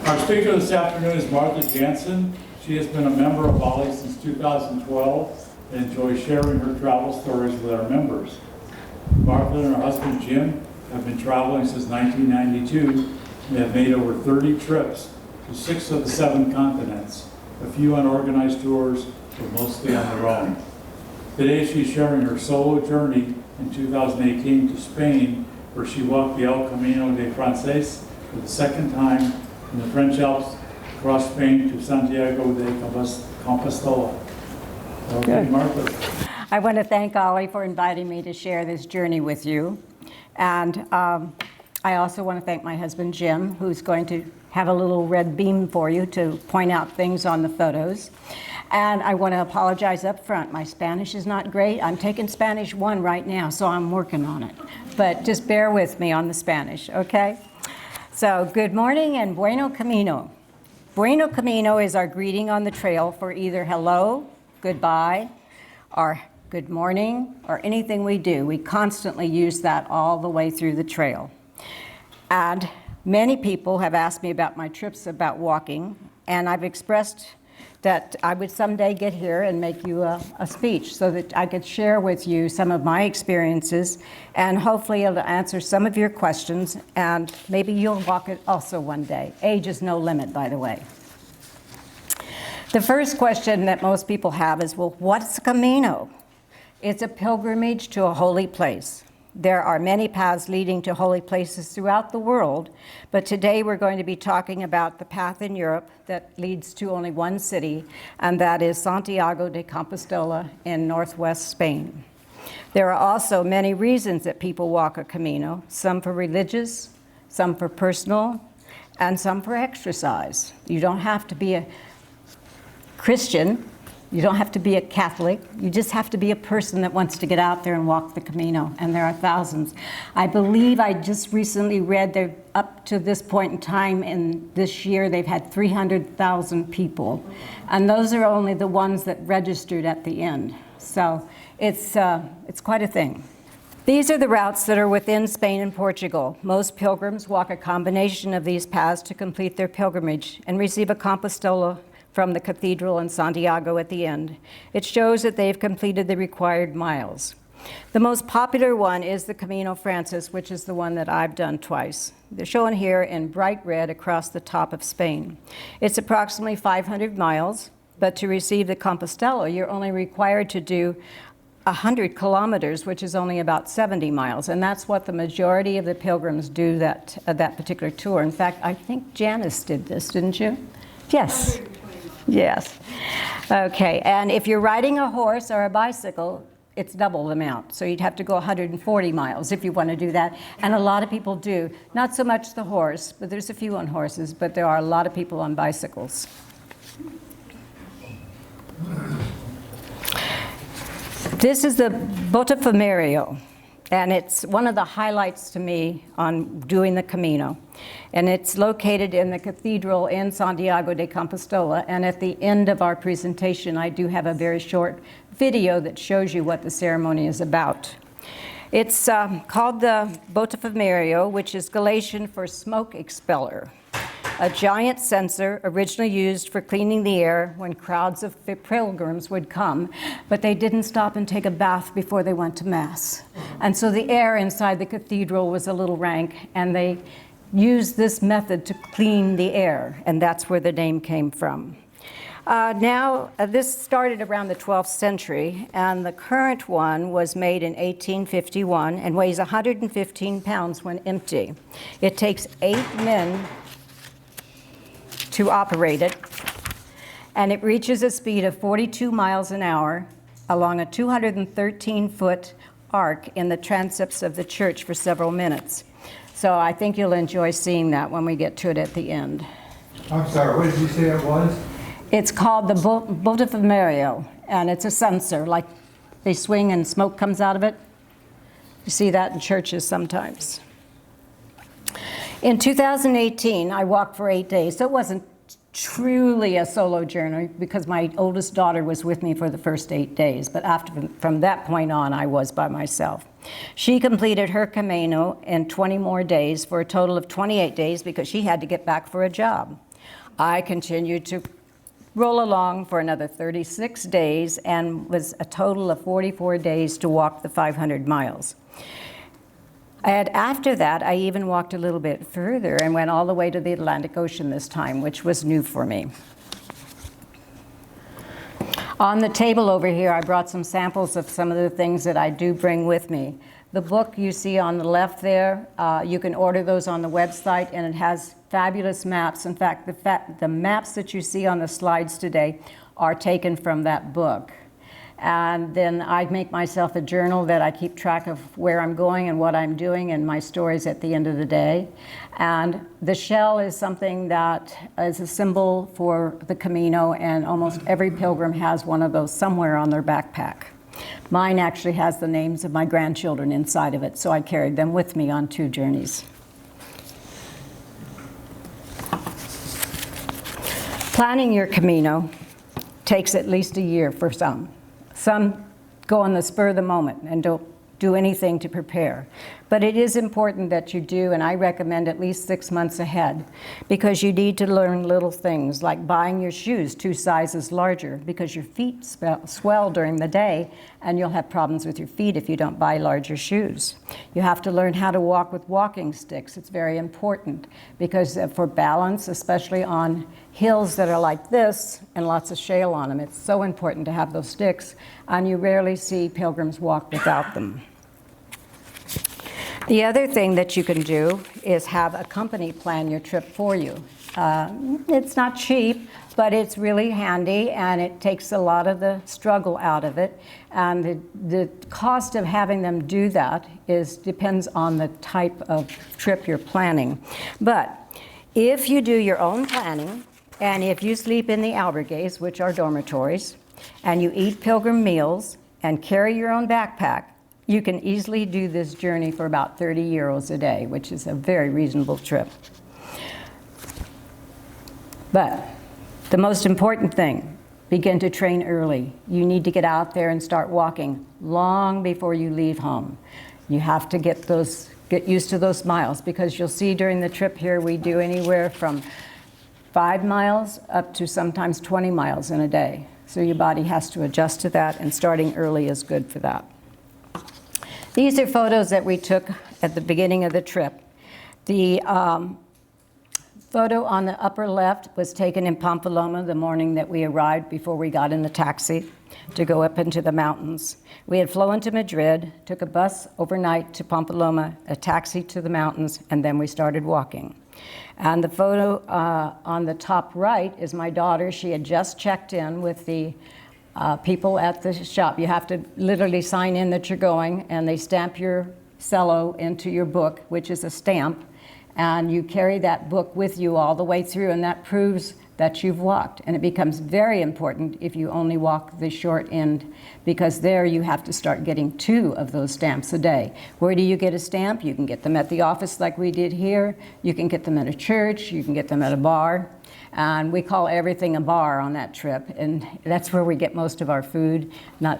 Our speaker this afternoon is Martha Jansen. She has been a member of OLLI since 2012 and enjoys sharing her travel stories with our members. Martha and her husband Jim have been traveling since 1992 and have made over 30 trips to 6 of the 7 continents, a few unorganized tours, but mostly on their own. Today she's sharing her solo journey in 2018 to Spain, where she walked the El Camino de Frances for the second time from the French Alps across Spain to Santiago de Compostela. Okay, Martha. I want to thank OLLI for inviting me to share this journey with you. And I also want to thank my husband, Jim, who's going to have a little red beam for you to point out things on the photos. And I want to apologize up front. My Spanish is not great. I'm taking Spanish 1 right now, so I'm working on it. But just bear with me on the Spanish, okay? So good morning and bueno camino. Bueno camino is our greeting on the trail for either hello, goodbye, or good morning, or anything we do. We constantly use that all the way through the trail. And many people have asked me about my trips about walking, and I've expressed that I would someday get here and make you a speech so that I could share with you some of my experiences, and hopefully it'll answer some of your questions, and maybe you'll walk it also one day. Age is no limit, by the way. The first question that most people have is, well, what's a Camino? It's a pilgrimage to a holy place. There are many paths leading to holy places throughout the world, but today we're going to be talking about the path in Europe that leads to only one city, and that is Santiago de Compostela in northwest Spain. There are also many reasons that people walk a Camino, some for religious, some for personal, and some for exercise. You don't have to be a Christian. You don't have to be a Catholic. You just have to be a person that wants to get out there and walk the Camino, and there are thousands. I believe I just recently read that up to this point in time in this year, they've had 300,000 people, and those are only the ones that registered at the end. So it's quite a thing. These are the routes that are within Spain and Portugal. Most pilgrims walk a combination of these paths to complete their pilgrimage and receive a Compostela from the cathedral in Santiago at the end. It shows that they've completed the required miles. The most popular one is the Camino Frances, which is the one that I've done twice. They're shown here in bright red across the top of Spain. It's approximately 500 miles, but to receive the Compostela, you're only required to do 100 kilometers, which is only about 70 miles, and that's what the majority of the pilgrims do that particular tour. In fact, I think Janice did this, didn't you? Yes. Yes. Okay, and if you're riding a horse or a bicycle, it's double the amount. So you'd have to go 140 miles if you want to do that. And a lot of people do. Not so much the horse, but there's a few on horses, but there are a lot of people on bicycles. This is the Botafumeiro, and it's one of the highlights to me on doing the Camino. And it's located in the cathedral in Santiago de Compostela. And at the end of our presentation, I do have a very short video that shows you what the ceremony is about. It's called the Botafumeiro, which is Galician for smoke expeller, a giant censer originally used for cleaning the air when crowds of pilgrims would come, but they didn't stop and take a bath before they went to Mass. And so the air inside the cathedral was a little rank, and they used this method to clean the air, and that's where the name came from. This started around the 12th century, and the current one was made in 1851 and weighs 115 pounds when empty. It takes 8 men to operate it, and it reaches a speed of 42 miles an hour along a 213-foot arc in the transepts of the church for several minutes. So I think you'll enjoy seeing that when we get to it at the end. I'm sorry, what did you say it was? It's called the Botafumeiro, and it's a censer, like they swing and smoke comes out of it. You see that in churches sometimes. In 2018, I walked for 8 days, so it wasn't truly a solo journey because my oldest daughter was with me for the first 8 days, but from that point on, I was by myself. She completed her Camino in 20 more days for a total of 28 days because she had to get back for a job. I continued to roll along for another 36 days and was a total of 44 days to walk the 500 miles. And after that, I even walked a little bit further and went all the way to the Atlantic Ocean this time, which was new for me. On the table over here, I brought some samples of some of the things that I do bring with me. The book you see on the left there, you can order those on the website, and it has fabulous maps. In fact, the maps that you see on the slides today are taken from that book. And then I make myself a journal that I keep track of where I'm going and what I'm doing and my stories at the end of the day. And the shell is something that is a symbol for the Camino, and almost every pilgrim has one of those somewhere on their backpack. Mine actually has the names of my grandchildren inside of it, so I carried them with me on 2 journeys. Planning your Camino takes at least a year for some. Some go on the spur of the moment and don't do anything to prepare. But it is important that you do, and I recommend at least 6 months ahead, because you need to learn little things like buying your shoes 2 sizes larger, because your feet swell during the day and you'll have problems with your feet if you don't buy larger shoes. You have to learn how to walk with walking sticks. It's very important, because for balance, especially on hills that are like this and lots of shale on them, it's so important to have those sticks, and you rarely see pilgrims walk without them. The other thing that you can do is have a company plan your trip for you. It's not cheap, but it's really handy, and it takes a lot of the struggle out of it. And the cost of having them do that depends on the type of trip you're planning. But if you do your own planning, and if you sleep in the albergues, which are dormitories, and you eat pilgrim meals and carry your own backpack, you can easily do this journey for about 30 euros a day, which is a very reasonable trip. But the most important thing, begin to train early. You need to get out there and start walking long before you leave home. You have to get used to those miles, because you'll see during the trip here we do anywhere from 5 miles up to sometimes 20 miles in a day. So your body has to adjust to that, and starting early is good for that. These are photos that we took at the beginning of the trip. The photo on the upper left was taken in Pamplona the morning that we arrived, before we got in the taxi to go up into the mountains. We had flown to Madrid, took a bus overnight to Pamplona, a taxi to the mountains, and then we started walking. And the photo on the top right is my daughter. She had just checked in with the people at the shop. You have to literally sign in that you're going, and they stamp your cello into your book, which is a stamp, and you carry that book with you all the way through, and that proves that you've walked. And it becomes very important if you only walk the short end, because there you have to start getting 2 of those stamps a day. Where do you get a stamp? You can get them at the office like we did here. You can get them at a church. You can get them at a bar. And we call everything a bar on that trip, and that's where we get most of our food.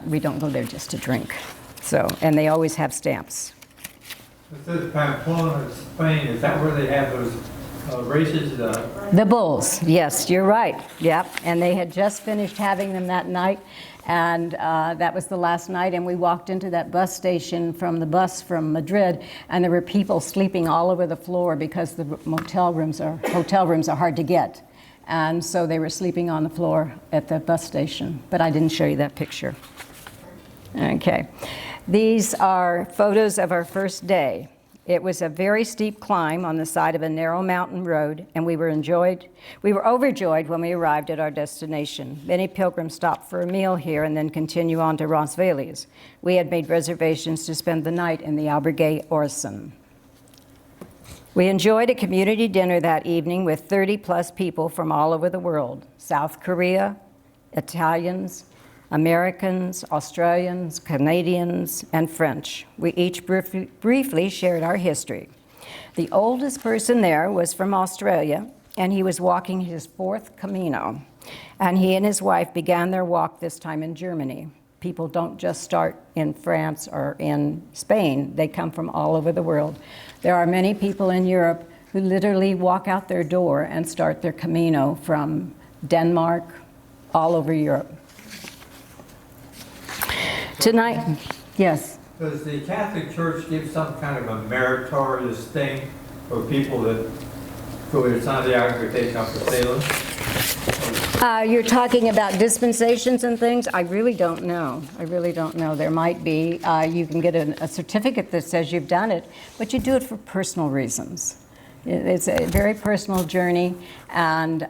We don't go there just to drink. So, and they always have stamps. It says Pamplona, Spain. Is that where they have those races? The bulls, yes, you're right. Yep, and they had just finished having them that night, and that was the last night, and we walked into that bus station from the bus from Madrid, and there were people sleeping all over the floor, because the hotel rooms are hard to get. And so they were sleeping on the floor at the bus station, but I didn't show you that picture. Okay, these are photos of our first day. It was a very steep climb on the side of a narrow mountain road, and we were overjoyed when we arrived at our destination. Many pilgrims stop for a meal here and then continue on to Roncesvalles. We had made reservations to spend the night in the albergue Orson. We enjoyed a community dinner that evening with 30-plus people from all over the world: South Korea, Italians, Americans, Australians, Canadians, and French. We each briefly shared our history. The oldest person there was from Australia, and he was walking his 4th Camino. And he and his wife began their walk this time in Germany. People don't just start in France or in Spain. They come from all over the world. There are many people in Europe who literally walk out their door and start their Camino from Denmark all over Europe. Tonight, yes. Does the Catholic Church give some kind of a meritorious thing for people that go to Santiago de Compostela? You're talking about dispensations and things? I really don't know. I really don't know. There might be. You can get a certificate that says you've done it, but you do it for personal reasons. It's a very personal journey, and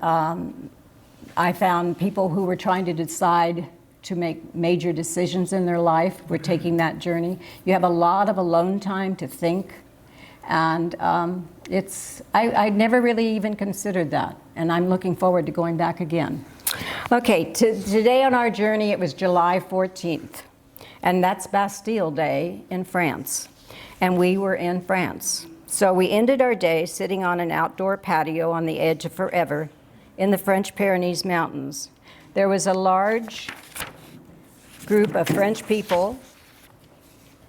I found people who were trying to decide to make major decisions in their life were taking that journey. You have a lot of alone time to think, and I'd never really even considered that, and I'm looking forward to going back again. Okay, today on our journey, it was July 14th, and that's Bastille Day in France, and we were in France. So we ended our day sitting on an outdoor patio on the edge of forever in the French Pyrenees Mountains. There was a large group of French people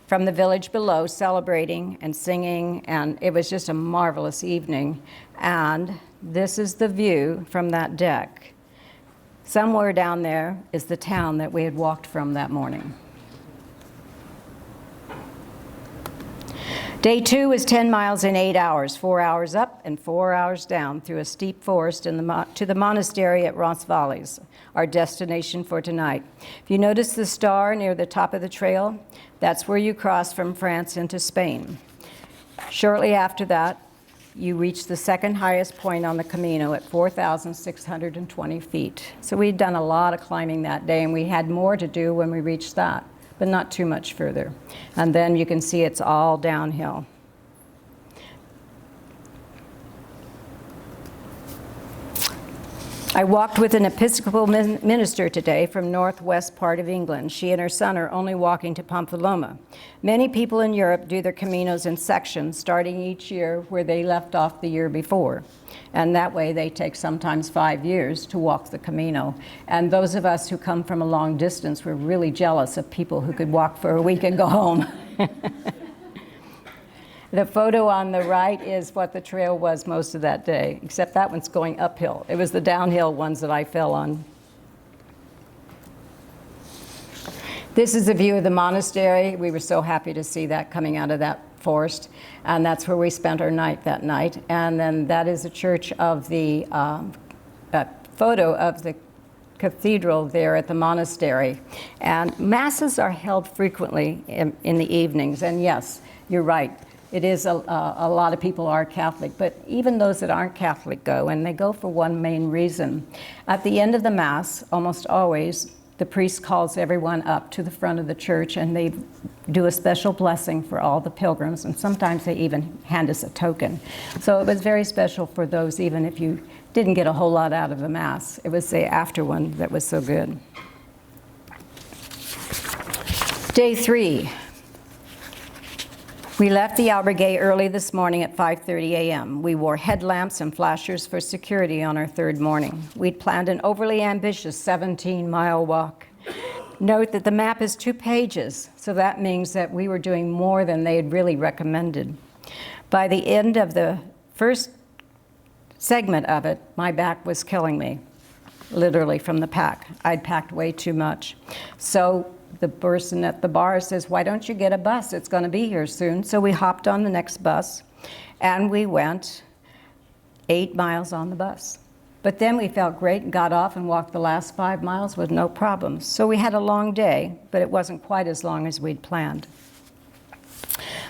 from the village below celebrating and singing, and it was just a marvelous evening. And this is the view from that deck. Somewhere down there is the town that we had walked from that morning. Day 2 was 10 miles in 8 hours, 4 hours up and 4 hours down through a steep forest to the monastery at Roncesvalles, our destination for tonight. If you notice the star near the top of the trail, that's where you cross from France into Spain. Shortly after that, you reach the second highest point on the Camino at 4,620 feet. So we'd done a lot of climbing that day, and we had more to do when we reached that, but not too much further. And then you can see it's all downhill. I walked with an Episcopal minister today from northwest part of England. She and her son are only walking to Pamplona. Many people in Europe do their Caminos in sections, starting each year where they left off the year before. And that way they take sometimes 5 years to walk the Camino. And those of us who come from a long distance, we're really jealous of people who could walk for a week and go home. The photo on the right is what the trail was most of that day, except that one's going uphill. It was the downhill ones that I fell on. This is a view of the monastery. We were so happy to see that coming out of that forest, and that's where we spent our night that night. And then that is a church of the photo of the cathedral there at the monastery. And masses are held frequently in the evenings, and yes, you're right. It is a lot of people are Catholic, but even those that aren't Catholic go, and they go for one main reason. At the end of the Mass, almost always, the priest calls everyone up to the front of the church, and they do a special blessing for all the pilgrims, and sometimes they even hand us a token. So it was very special for those, even if you didn't get a whole lot out of the Mass. It was the after one that was so good. Day 3. We left the albergue early this morning at 5:30 a.m. We wore headlamps and flashers for security on our third morning. We'd planned an overly ambitious 17-mile walk. Note that the map is 2 pages, so that means that we were doing more than they had really recommended. By the end of the first segment of it, my back was killing me, literally from the pack. I'd packed way too much. So the person at the bar says, "Why don't you get a bus? It's going to be here soon." So we hopped on the next bus, and we went 8 miles on the bus. But then we felt great and got off and walked the last 5 miles with no problems. So we had a long day, but it wasn't quite as long as we'd planned.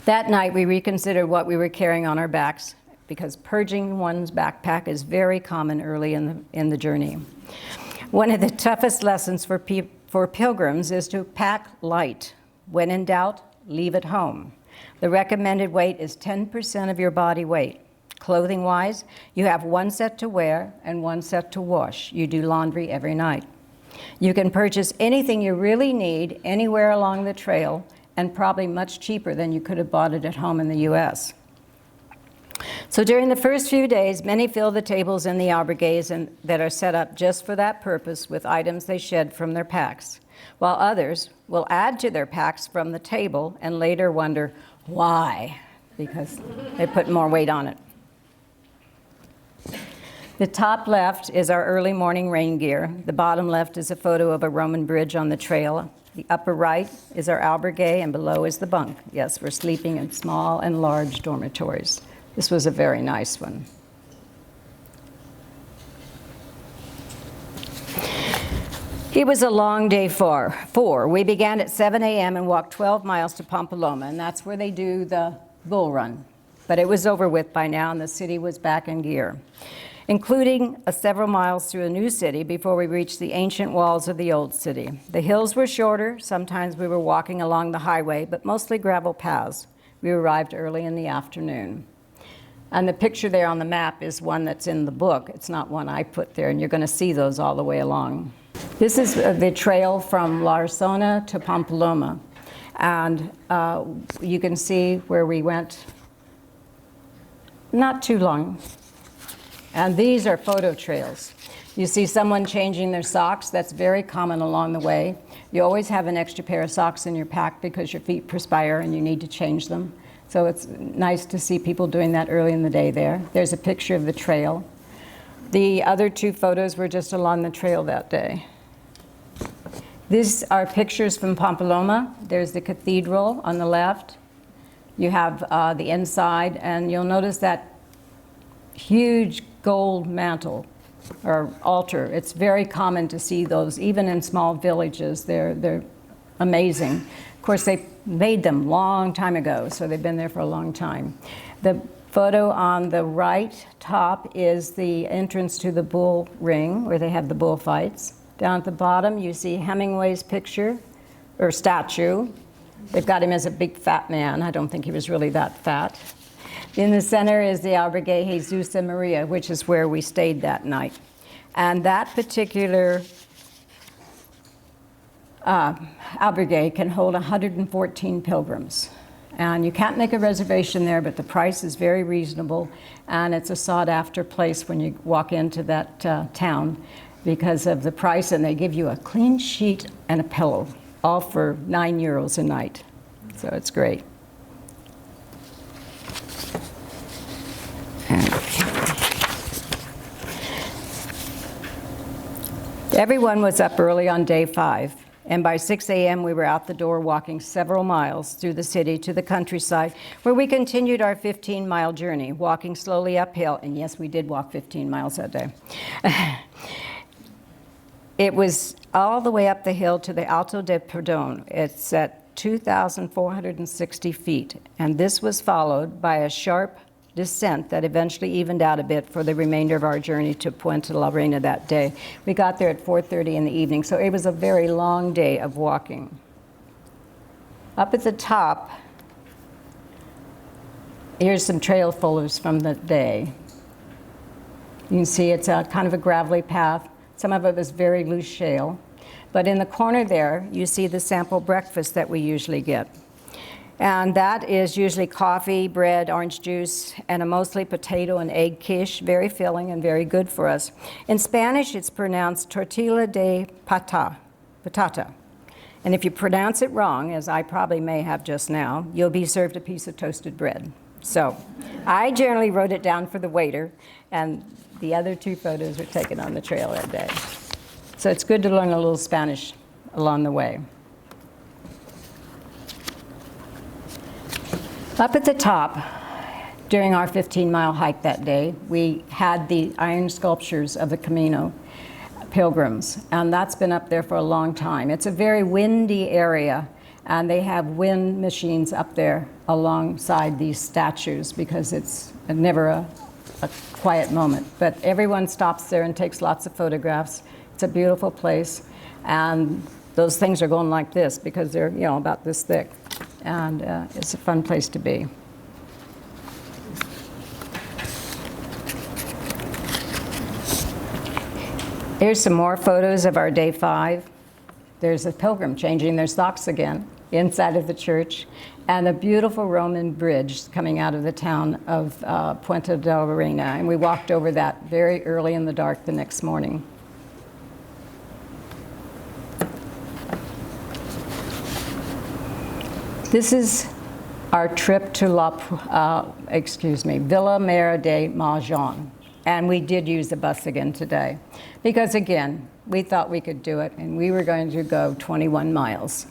That night, we reconsidered what we were carrying on our backs, because purging one's backpack is very common early in the journey. One of the toughest lessons for pilgrims is to pack light. When in doubt, leave it home. The recommended weight is 10% of your body weight. Clothing-wise, you have 1 set to wear and 1 set to wash. You do laundry every night. You can purchase anything you really need anywhere along the trail, and probably much cheaper than you could have bought it at home in the US. So during the first few days, many fill the tables in the albergues that are set up just for that purpose with items they shed from their packs, while others will add to their packs from the table and later wonder why, because they put more weight on it. The top left is our early morning rain gear. The bottom left is a photo of a Roman bridge on the trail. The upper right is our albergue, and below is the bunk. Yes, we're sleeping in small and large dormitories. This was a very nice one. It was a long day for four. We began at 7 a.m. and walked 12 miles to Pampaloma, and that's where they do the bull run. But it was over with by now, and the city was back in gear, including several miles through a new city before we reached the ancient walls of the old city. The hills were shorter. Sometimes we were walking along the highway, but mostly gravel paths. We arrived early in the afternoon. And the picture there on the map is one that's in the book. It's not one I put there, and you're going to see those all the way along. This is the trail from Larsona to Pampaloma. And you can see where we went not too long. And these are photo trails. You see someone changing their socks. That's very common along the way. You always have an extra pair of socks in your pack because your feet perspire and you need to change them. So it's nice to see people doing that early in the day there. There's a picture of the trail. The other two photos were just along the trail that day. These are pictures from Pampaloma. There's the cathedral on the left. You have the inside, and you'll notice that huge gold mantle or altar. It's very common to see those, even in small villages. They're amazing. Of course, they made them long time ago, so they've been there for a long time. The photo on the right top is the entrance to the bull ring, where they have the bullfights. Down at the bottom, you see Hemingway's picture, or statue. They've got him as a big fat man. I don't think he was really that fat. In the center is the albergue Jesus and Maria, which is where we stayed that night. And that particular albergue can hold 114 pilgrims. And you can't make a reservation there, but the price is very reasonable, and it's a sought-after place when you walk into that town because of the price, and they give you a clean sheet and a pillow, all for €9 a night. So it's great. Everyone was up early on day 5, and by 6 a.m. we were out the door walking several miles through the city to the countryside, where we continued our 15-mile journey, walking slowly uphill. And yes, we did walk 15 miles that day. It was all the way up the hill to the Alto de Perdón. It's at 2,460 feet, and this was followed by a sharp descent that eventually evened out a bit for the remainder of our journey to Puente La Reina that day. We got there at 4:30 in the evening, so it was a very long day of walking. Up at the top, here's some trail photos from the day. You can see it's a kind of a gravelly path. Some of it was very loose shale. But in the corner there, you see the sample breakfast that we usually get. And that is usually coffee, bread, orange juice, and a mostly potato and egg quiche, very filling and very good for us. In Spanish, it's pronounced tortilla de patata. And if you pronounce it wrong, as I probably may have just now, you'll be served a piece of toasted bread. So I generally wrote it down for the waiter, and the other two photos were taken on the trail that day. So it's good to learn a little Spanish along the way. Up at the top, during our 15-mile hike that day, we had the iron sculptures of the Camino pilgrims, and that's been up there for a long time. It's a very windy area, and they have wind machines up there alongside these statues because it's never a quiet moment. But everyone stops there and takes lots of photographs. It's a beautiful place, and those things are going like this because they're, you know, about this thick, and it's a fun place to be. Here's some more photos of our day 5. There's a pilgrim changing their socks again inside of the church, and a beautiful Roman bridge coming out of the town of Puente de la Reina, and we walked over that very early in the dark the next morning. This is our trip to Villa Mera de Marjan. And we did use the bus again today because, again, we thought we could do it, and we were going to go 21 miles.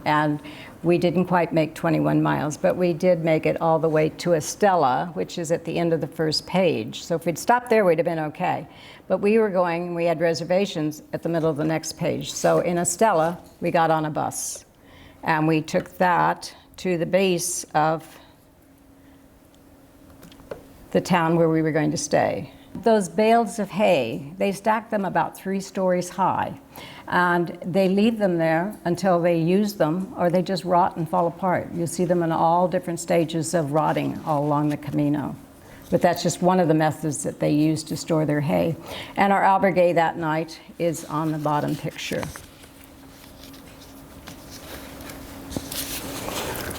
And we didn't quite make 21 miles, but we did make it all the way to Estella, which is at the end of the first page. So if we'd stopped there, we'd have been okay. But we were going, we had reservations at the middle of the next page. So in Estella, we got on a bus, and we took that to the base of the town where we were going to stay. Those bales of hay, they stack them about 3 stories high, and they leave them there until they use them, or they just rot and fall apart. You'll see them in all different stages of rotting all along the Camino. But that's just one of the methods that they use to store their hay. And our albergue that night is on the bottom picture.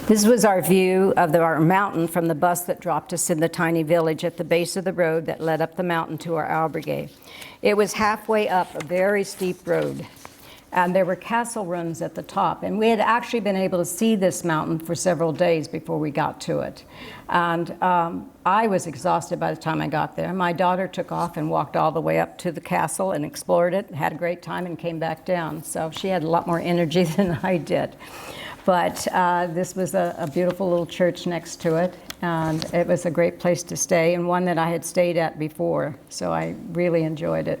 This was our view of our mountain from the bus that dropped us in the tiny village at the base of the road that led up the mountain to our albergue. It was halfway up a very steep road, and there were castle ruins at the top. And we had actually been able to see this mountain for several days before we got to it. And I was exhausted by the time I got there. My daughter took off and walked all the way up to the castle and explored it, had a great time, and came back down. So she had a lot more energy than I did. But this was a beautiful little church next to it, and it was a great place to stay, and one that I had stayed at before, so I really enjoyed it.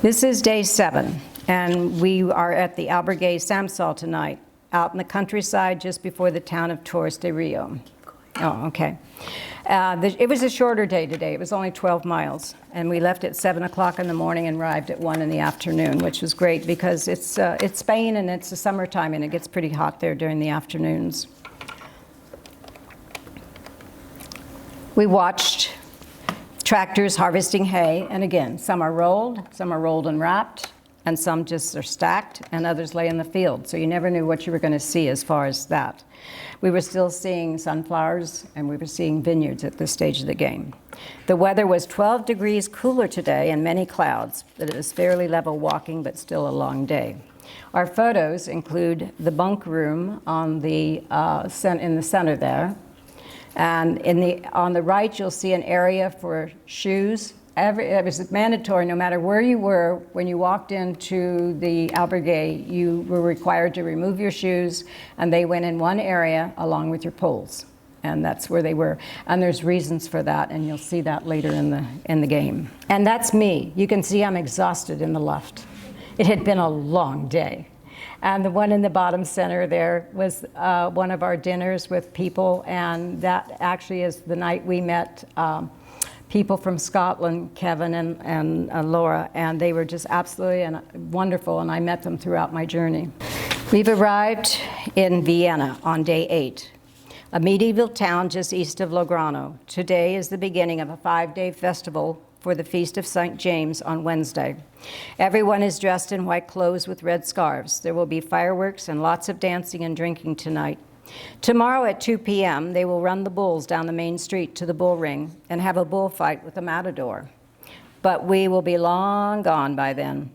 This is day 7, and we are at the albergue Samsal tonight, out in the countryside just before the town of Torres de Rio. Oh, okay. It was a shorter day today. It was only 12 miles, and we left at 7 o'clock in the morning and arrived at 1 in the afternoon, which was great because it's Spain and it's the summertime, and it gets pretty hot there during the afternoons. We watched tractors harvesting hay, and again, some are rolled and wrapped, and some just are stacked, and others lay in the field. So you never knew what you were going to see as far as that. We were still seeing sunflowers, and we were seeing vineyards at this stage of the game. The weather was 12 degrees cooler today and many clouds, but it was fairly level walking, but still a long day. Our photos include the bunk room on the in the center there. And on the right, you'll see an area for shoes. It was mandatory, no matter where you were, when you walked into the albergue, you were required to remove your shoes, and they went in one area along with your poles. And that's where they were. And there's reasons for that, and you'll see that later in the game. And that's me. You can see I'm exhausted in the left. It had been a long day. And the one in the bottom center there was one of our dinners with people, and that actually is the night we met people from Scotland, Kevin and Laura, and they were just absolutely wonderful, and I met them throughout my journey. We've arrived in Vienna on day 8, a medieval town just east of Lograno. Today is the beginning of a 5-day festival for the Feast of St. James on Wednesday. Everyone is dressed in white clothes with red scarves. There will be fireworks and lots of dancing and drinking tonight. Tomorrow at 2 p.m., they will run the bulls down the main street to the bull ring and have a bullfight with a matador. But we will be long gone by then.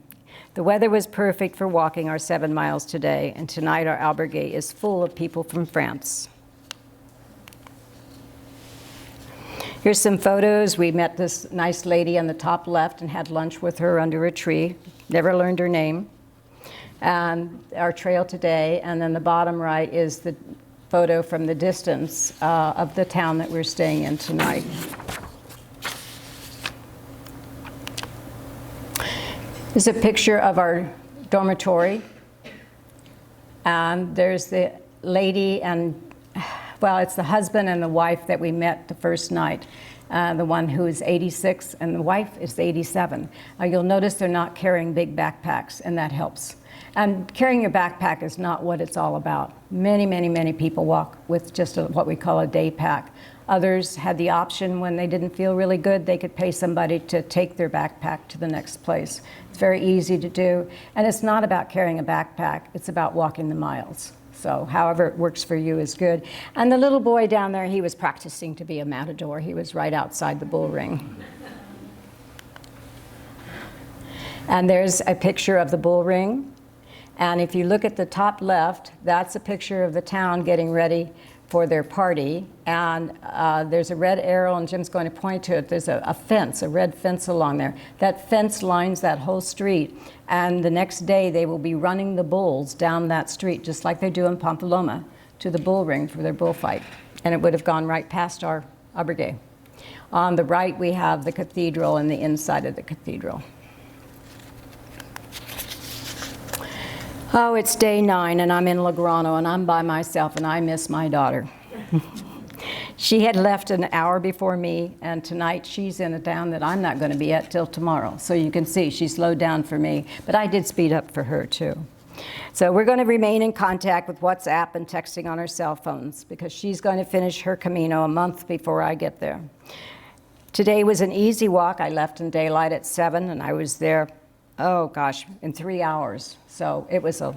The weather was perfect for walking our 7 miles today, and tonight our albergue is full of people from France. Here's some photos. We met this nice lady on the top left and had lunch with her under a tree. Never learned her name. And our trail today, and then the bottom right is the photo from the distance of the town that we're staying in tonight. This is a picture of our dormitory, and there's the lady and, well, it's the husband and the wife that we met the first night. The one who is 86 and the wife is 87. You'll notice they're not carrying big backpacks, and that helps. And carrying your backpack is not what it's all about. Many people walk with just what we call a day pack. Others had the option when they didn't feel really good, they could pay somebody to take their backpack to the next place. It's very easy to do. And it's not about carrying a backpack, it's about walking the miles. So however it works for you is good. And the little boy down there, he was practicing to be a matador. He was right outside the bull ring. And there's a picture of the bull ring. And if you look at the top left, that's a picture of the town getting ready for their party, and there's a red arrow, and Jim's going to point to it. There's a fence, a red fence along there. That fence lines that whole street, and the next day they will be running the bulls down that street, just like they do in Pampaloma, to the bull ring for their bullfight. And it would have gone right past our albergue. On the right, we have the cathedral and the inside of the cathedral. Oh, it's day 9, and I'm in Lograno, and I'm by myself, and I miss my daughter. She had left an hour before me, and tonight she's in a town that I'm not going to be at till tomorrow. So you can see she slowed down for me, but I did speed up for her too. So we're going to remain in contact with WhatsApp and texting on our cell phones, because she's going to finish her Camino a month before I get there. Today was an easy walk. I left in daylight at 7, and I was there, oh gosh, in 3 hours. So it was a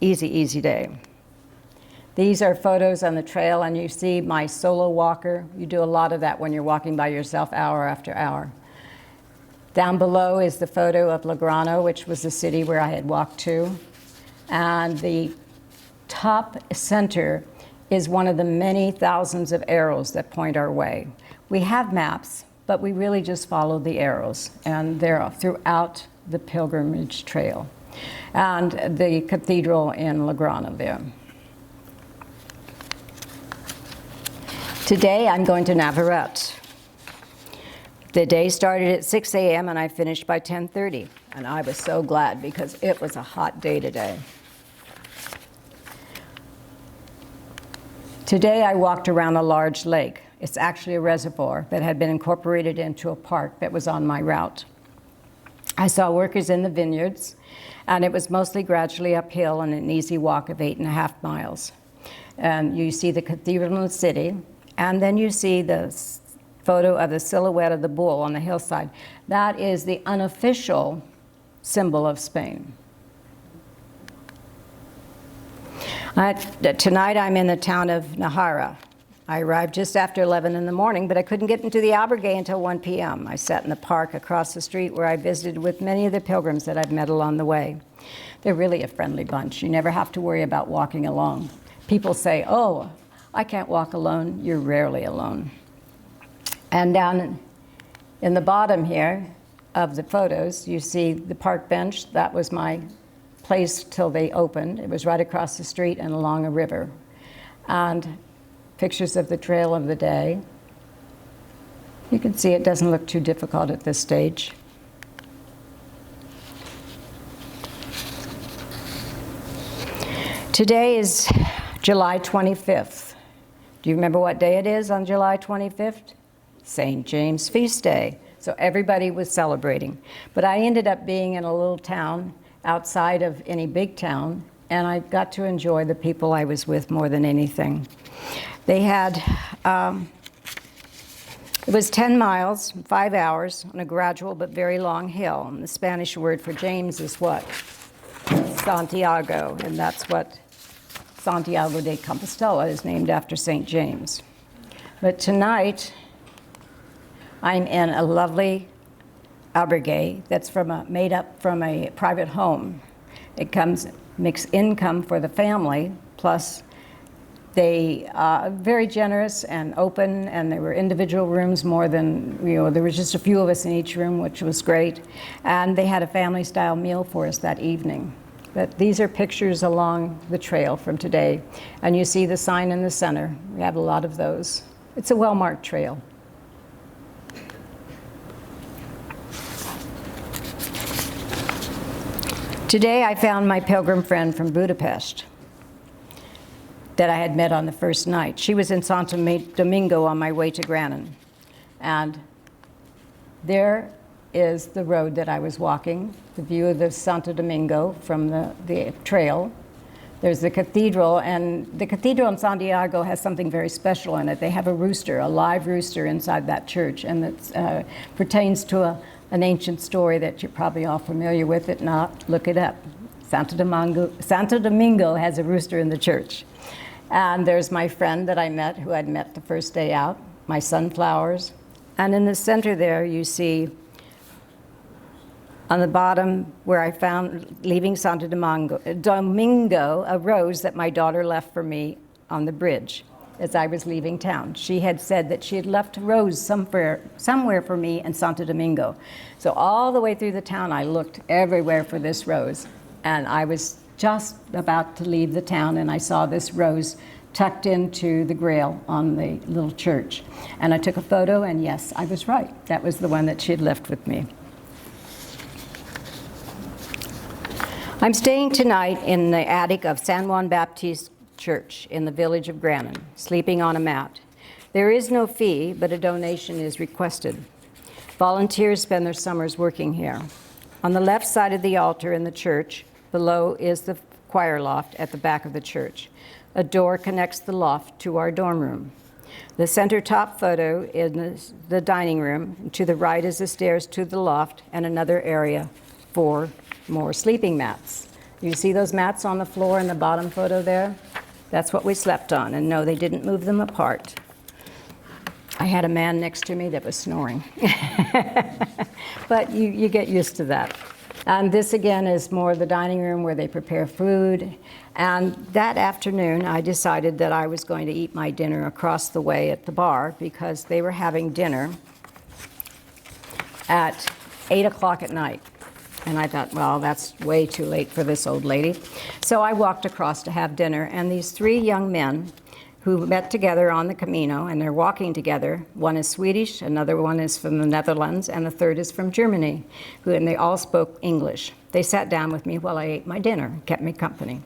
easy day. These are photos on the trail, and you see my solo walker. You do a lot of that when you're walking by yourself hour after hour. Down below is the photo of Lograno, which was the city where I had walked to. And the top center is one of the many thousands of arrows that point our way. We have maps, but we really just follow the arrows, and they're throughout the pilgrimage trail. And the cathedral in Lograno there. Today I'm going to Navarrete. The day started at 6 a.m. and I finished by 10:30. And I was so glad, because it was a hot day today. Today I walked around a large lake. It's actually a reservoir that had been incorporated into a park that was on my route. I saw workers in the vineyards, and it was mostly gradually uphill and an easy walk of 8.5 miles. And you see the cathedral in the city, and then you see the photo of the silhouette of the bull on the hillside. That is the unofficial symbol of Spain. Tonight I'm in the town of Najara. I arrived just after 11 in the morning, but I couldn't get into the albergue until 1 p.m. I sat in the park across the street where I visited with many of the pilgrims that I've met along the way. They're really a friendly bunch. You never have to worry about walking alone. People say, oh, I can't walk alone. You're rarely alone. And down in the bottom here of the photos, you see the park bench. That was my place till they opened. It was right across the street and along a river. And pictures of the trail of the day. You can see it doesn't look too difficult at this stage. Today is July 25th. Do you remember what day it is on July 25th? St. James Feast Day. So everybody was celebrating. But I ended up being in a little town outside of any big town, and I got to enjoy the people I was with more than anything. They had, it was 10 miles, 5 hours on a gradual but very long hill. And the Spanish word for James is what? Santiago, and that's what Santiago de Compostela is named after St. James. But tonight, I'm in a lovely albergue that's made up from a private home. It makes income for the family, plus they are very generous and open, and there were individual rooms more than, there was just a few of us in each room, which was great. And they had a family-style meal for us that evening. But these are pictures along the trail from today. And you see the sign in the center. We have a lot of those. It's a well-marked trail. Today I found my pilgrim friend from Budapest that I had met on the first night. She was in Santo Domingo on my way to Granon. And there is the road that I was walking, the view of the Santo Domingo from the trail. There's the cathedral, and the cathedral in Santiago has something very special in it. They have a rooster, a live rooster inside that church, and it pertains to an ancient story that you're probably all familiar with. If not, look it up. Santo Domingo has a rooster in the church. And there's my friend that I met, who I'd met the first day out, my sunflowers. And in the center there, you see on the bottom where I found, leaving Santo Domingo, a rose that my daughter left for me on the bridge. as I was leaving town. She had said that she had left a rose somewhere for me in Santo Domingo. So all the way through the town, I looked everywhere for this rose. And I was just about to leave the town, and I saw this rose tucked into the grail on the little church. And I took a photo, and yes, I was right. That was the one that she had left with me. I'm staying tonight in the attic of San Juan Baptist Church in the village of Grannon, sleeping on a mat. There is no fee, but a donation is requested. Volunteers spend their summers working here. On the left side of the altar in the church, below is the choir loft at the back of the church. A door connects the loft to our dorm room. The center top photo is the dining room. To the right is the stairs to the loft and another area for more sleeping mats. You see those mats on the floor in the bottom photo there? That's what we slept on, and no, they didn't move them apart. I had a man next to me that was snoring. But you get used to that. And this again is more the dining room where they prepare food. And that afternoon, I decided that I was going to eat my dinner across the way at the bar because they were having dinner at 8 o'clock at night. And I thought, well, that's way too late for this old lady. So I walked across to have dinner, and these three young men who met together on the Camino, and they're walking together. One is Swedish, another one is from the Netherlands, and the third is from Germany, and they all spoke English. They sat down with me while I ate my dinner, kept me company.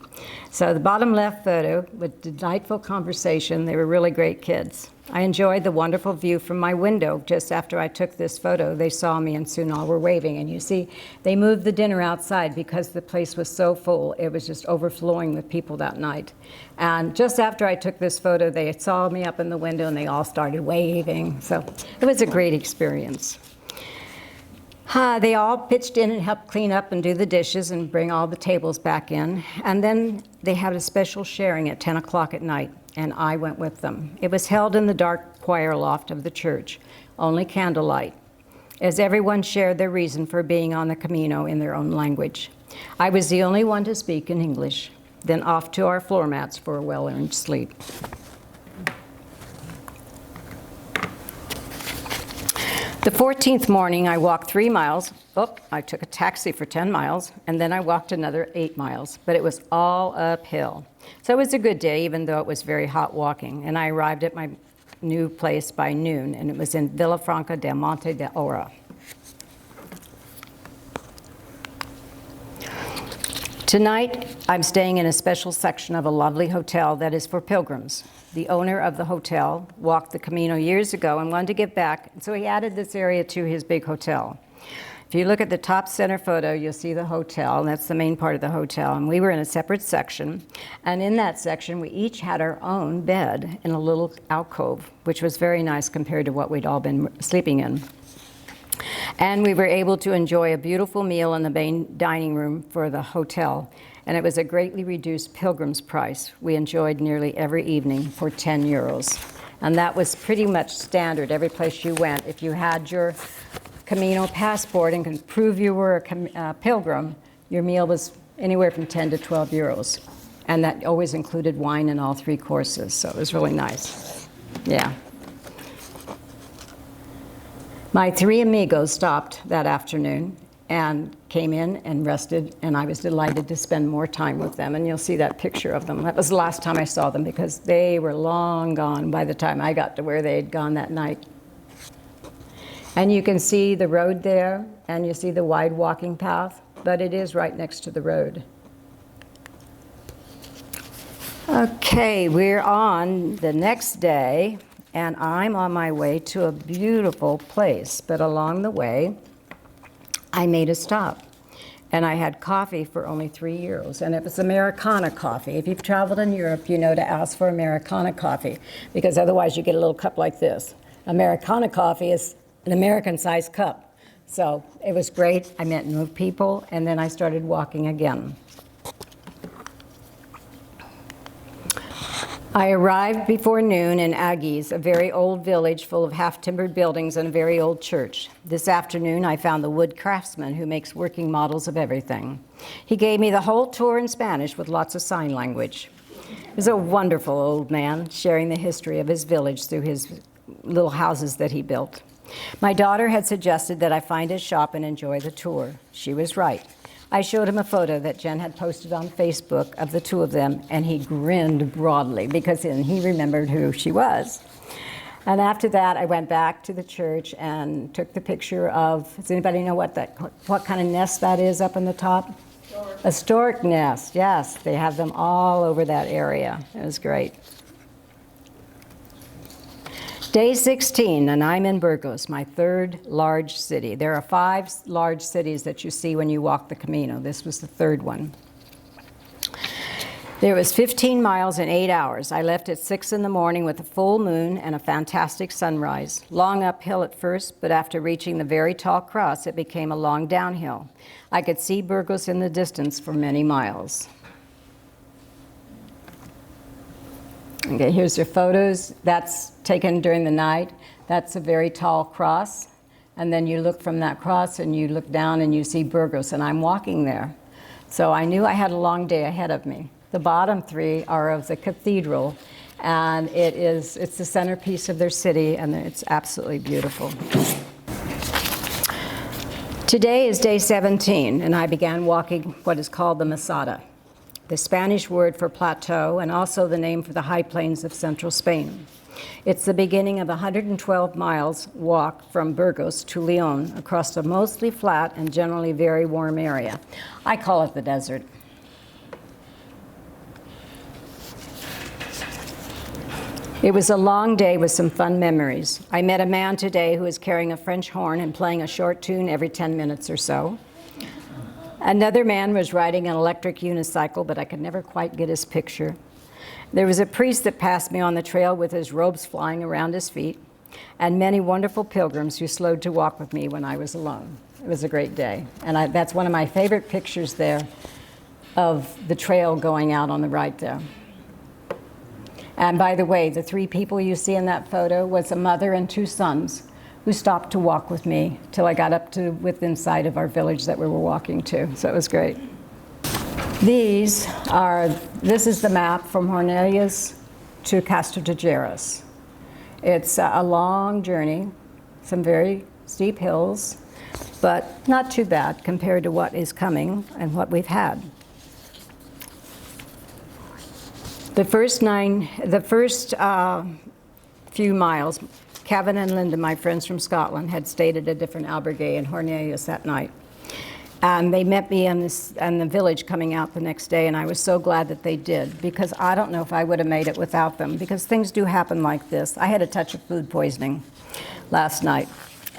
So the bottom left photo, with delightful conversation, they were really great kids. I enjoyed the wonderful view from my window. Just after I took this photo, they saw me and soon all were waving. And you see, they moved the dinner outside because the place was so full. It was just overflowing with people that night. And just after I took this photo, they saw me up in the window and they all started waving. So it was a great experience. They all pitched in and helped clean up and do the dishes and bring all the tables back in. And then they had a special sharing at 10 o'clock at night, and I went with them. It was held in the dark choir loft of the church, only candlelight, as everyone shared their reason for being on the Camino in their own language. I was the only one to speak in English, then off to our floor mats for a well-earned sleep. The 14th morning, I walked 3 miles. I took a taxi for 10 miles, and then I walked another 8 miles, but it was all uphill. So it was a good day, even though it was very hot walking, and I arrived at my new place by noon, and it was in Villafranca del Monte de Ora. Tonight, I'm staying in a special section of a lovely hotel that is for pilgrims. The owner of the hotel walked the Camino years ago and wanted to give back, so he added this area to his big hotel. If you look at the top center photo, you'll see the hotel, and that's the main part of the hotel. And we were in a separate section, and in that section, we each had our own bed in a little alcove, which was very nice compared to what we'd all been sleeping in. And we were able to enjoy a beautiful meal in the main dining room for the hotel, and it was a greatly reduced pilgrim's price. We enjoyed nearly every evening for 10 euros. And that was pretty much standard every place you went. If you had your Camino passport and could prove you were a pilgrim, your meal was anywhere from 10 to 12 euros. And that always included wine in all 3 courses, so it was really nice. Yeah. My 3 amigos stopped that afternoon and came in and rested, and I was delighted to spend more time with them. And you'll see that picture of them. That was the last time I saw them because they were long gone by the time I got to where they had gone that night. And you can see the road there, and you see the wide walking path, but it is right next to the road. Okay, we're on the next day, and I'm on my way to a beautiful place, but along the way, I made a stop, and I had coffee for only 3 euros, and it was Americana coffee. If you've traveled in Europe, you know to ask for Americana coffee, because otherwise you get a little cup like this. Americana coffee is an American-sized cup. So it was great. I met new people, and then I started walking again. I arrived before noon in Agis, a very old village full of half-timbered buildings and a very old church. This afternoon, I found the wood craftsman who makes working models of everything. He gave me the whole tour in Spanish with lots of sign language. He was a wonderful old man, sharing the history of his village through his little houses that he built. My daughter had suggested that I find his shop and enjoy the tour. She was right. I showed him a photo that Jen had posted on Facebook of the two of them, and he grinned broadly because then he remembered who she was. And after that, I went back to the church and took the picture of, does anybody know what kind of nest that is up in the top? Stork. A stork nest, yes. They have them all over that area. It was great. Day 16, and I'm in Burgos, my third large city. There are 5 large cities that you see when you walk the Camino. This was the third one. There was 15 miles in 8 hours. I left at 6 in the morning with a full moon and a fantastic sunrise. Long uphill at first, but after reaching the very tall cross, it became a long downhill. I could see Burgos in the distance for many miles. Okay, here's your photos. That's taken during the night. That's a very tall cross. And then you look from that cross and you look down and you see Burgos, and I'm walking there. So I knew I had a long day ahead of me. The bottom 3 are of the cathedral, and it's the centerpiece of their city, and it's absolutely beautiful. Today is day 17, and I began walking what is called the Meseta, the Spanish word for plateau, and also the name for the high plains of central Spain. It's the beginning of a 112 miles walk from Burgos to Leon across a mostly flat and generally very warm area. I call it the desert. It was a long day with some fun memories. I met a man today who was carrying a French horn and playing a short tune every 10 minutes or so. Another man was riding an electric unicycle, but I could never quite get his picture. There was a priest that passed me on the trail with his robes flying around his feet, and many wonderful pilgrims who slowed to walk with me when I was alone. It was a great day, and that's one of my favorite pictures there of the trail going out on the right there. And by the way, the 3 people you see in that photo was a mother and 2 sons who stopped to walk with me till I got up to within sight of our village that we were walking to. So it was great. This is the map from Hornellas to Castelldefels. It's a long journey, some very steep hills, but not too bad compared to what is coming and what we've had. The first few miles, Kevin and Linda, my friends from Scotland, had stayed at a different albergue in Hornellas that night. And they met me in the village coming out the next day, and I was so glad that they did, because I don't know if I would have made it without them, because things do happen like this. I had a touch of food poisoning last night,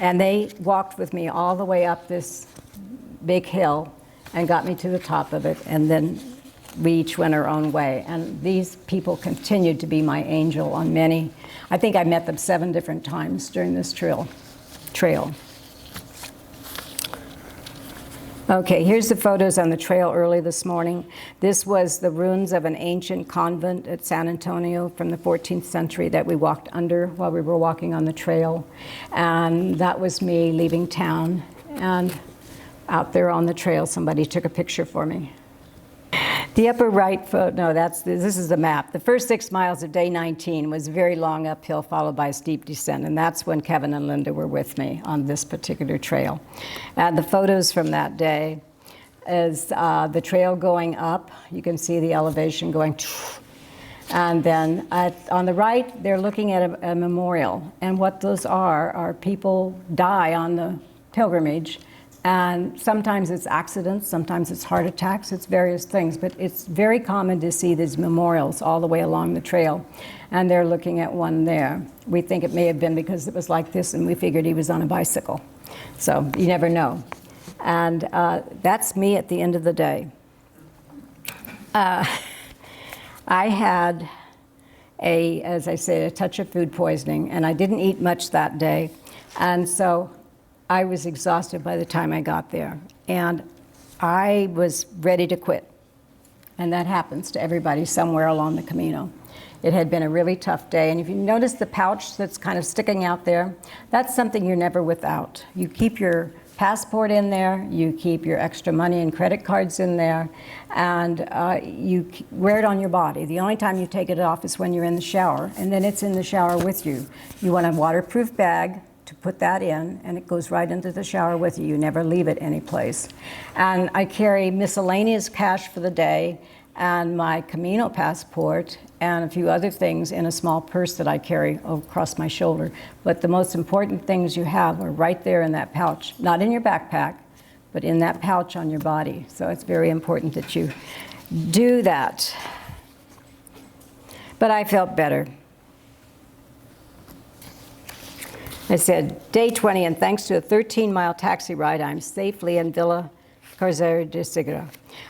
and they walked with me all the way up this big hill and got me to the top of it, and then we each went our own way. And these people continued to be my angel on many. I think I met them 7 different times during this trail. Okay, here's the photos on the trail early this morning. This was the ruins of an ancient convent at San Antonio from the 14th century that we walked under while we were walking on the trail. And that was me leaving town. And out there on the trail, somebody took a picture for me. The upper right photo, this is the map. The first 6 miles of day 19 was very long uphill followed by a steep descent, and that's when Kevin and Linda were with me on this particular trail. And the photos from that day is the trail going up. You can see the elevation going, and then on the right, they're looking at a memorial. And what those are people die on the pilgrimage. And sometimes it's accidents, sometimes it's heart attacks, it's various things, but it's very common to see these memorials all the way along the trail. And they're looking at one there. We think it may have been because it was like this and we figured he was on a bicycle. So you never know. And that's me at the end of the day. I had as I say, a touch of food poisoning, and I didn't eat much that day. And so I was exhausted by the time I got there, and I was ready to quit. And that happens to everybody somewhere along the Camino. It had been a really tough day, and if you notice the pouch that's kind of sticking out there, that's something you're never without. You keep your passport in there, you keep your extra money and credit cards in there, and you wear it on your body. The only time you take it off is when you're in the shower, and then it's in the shower with you. You want a waterproof bag to put that in, and it goes right into the shower with you. You never leave it anyplace. And I carry miscellaneous cash for the day, and my Camino passport, and a few other things in a small purse that I carry across my shoulder. But the most important things you have are right there in that pouch, not in your backpack, but in that pouch on your body. So it's very important that you do that. But I felt better. I said, day 20, and thanks to a 13-mile taxi ride, I'm safely in Villa Carrera de Segura.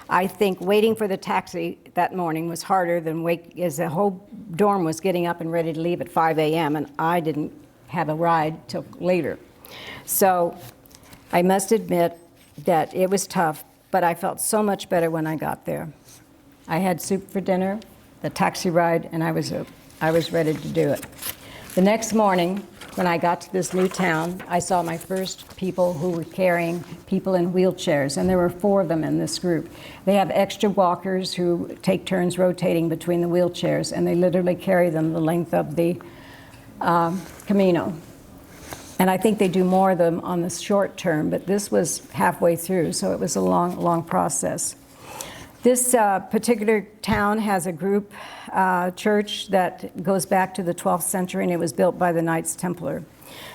I think waiting for the taxi that morning was harder than as the whole dorm was getting up and ready to leave at 5 a.m., and I didn't have a ride till later. So I must admit that it was tough, but I felt so much better when I got there. I had soup for dinner, the taxi ride, and I was ready to do it. The next morning, when I got to this new town, I saw my first people who were carrying people in wheelchairs, and there were 4 of them in this group. They have extra walkers who take turns rotating between the wheelchairs, and they literally carry them the length of the Camino. And I think they do more of them on the short term, but this was halfway through, so it was a long, long process. This particular town has a group church that goes back to the 12th century, and it was built by the Knights Templar.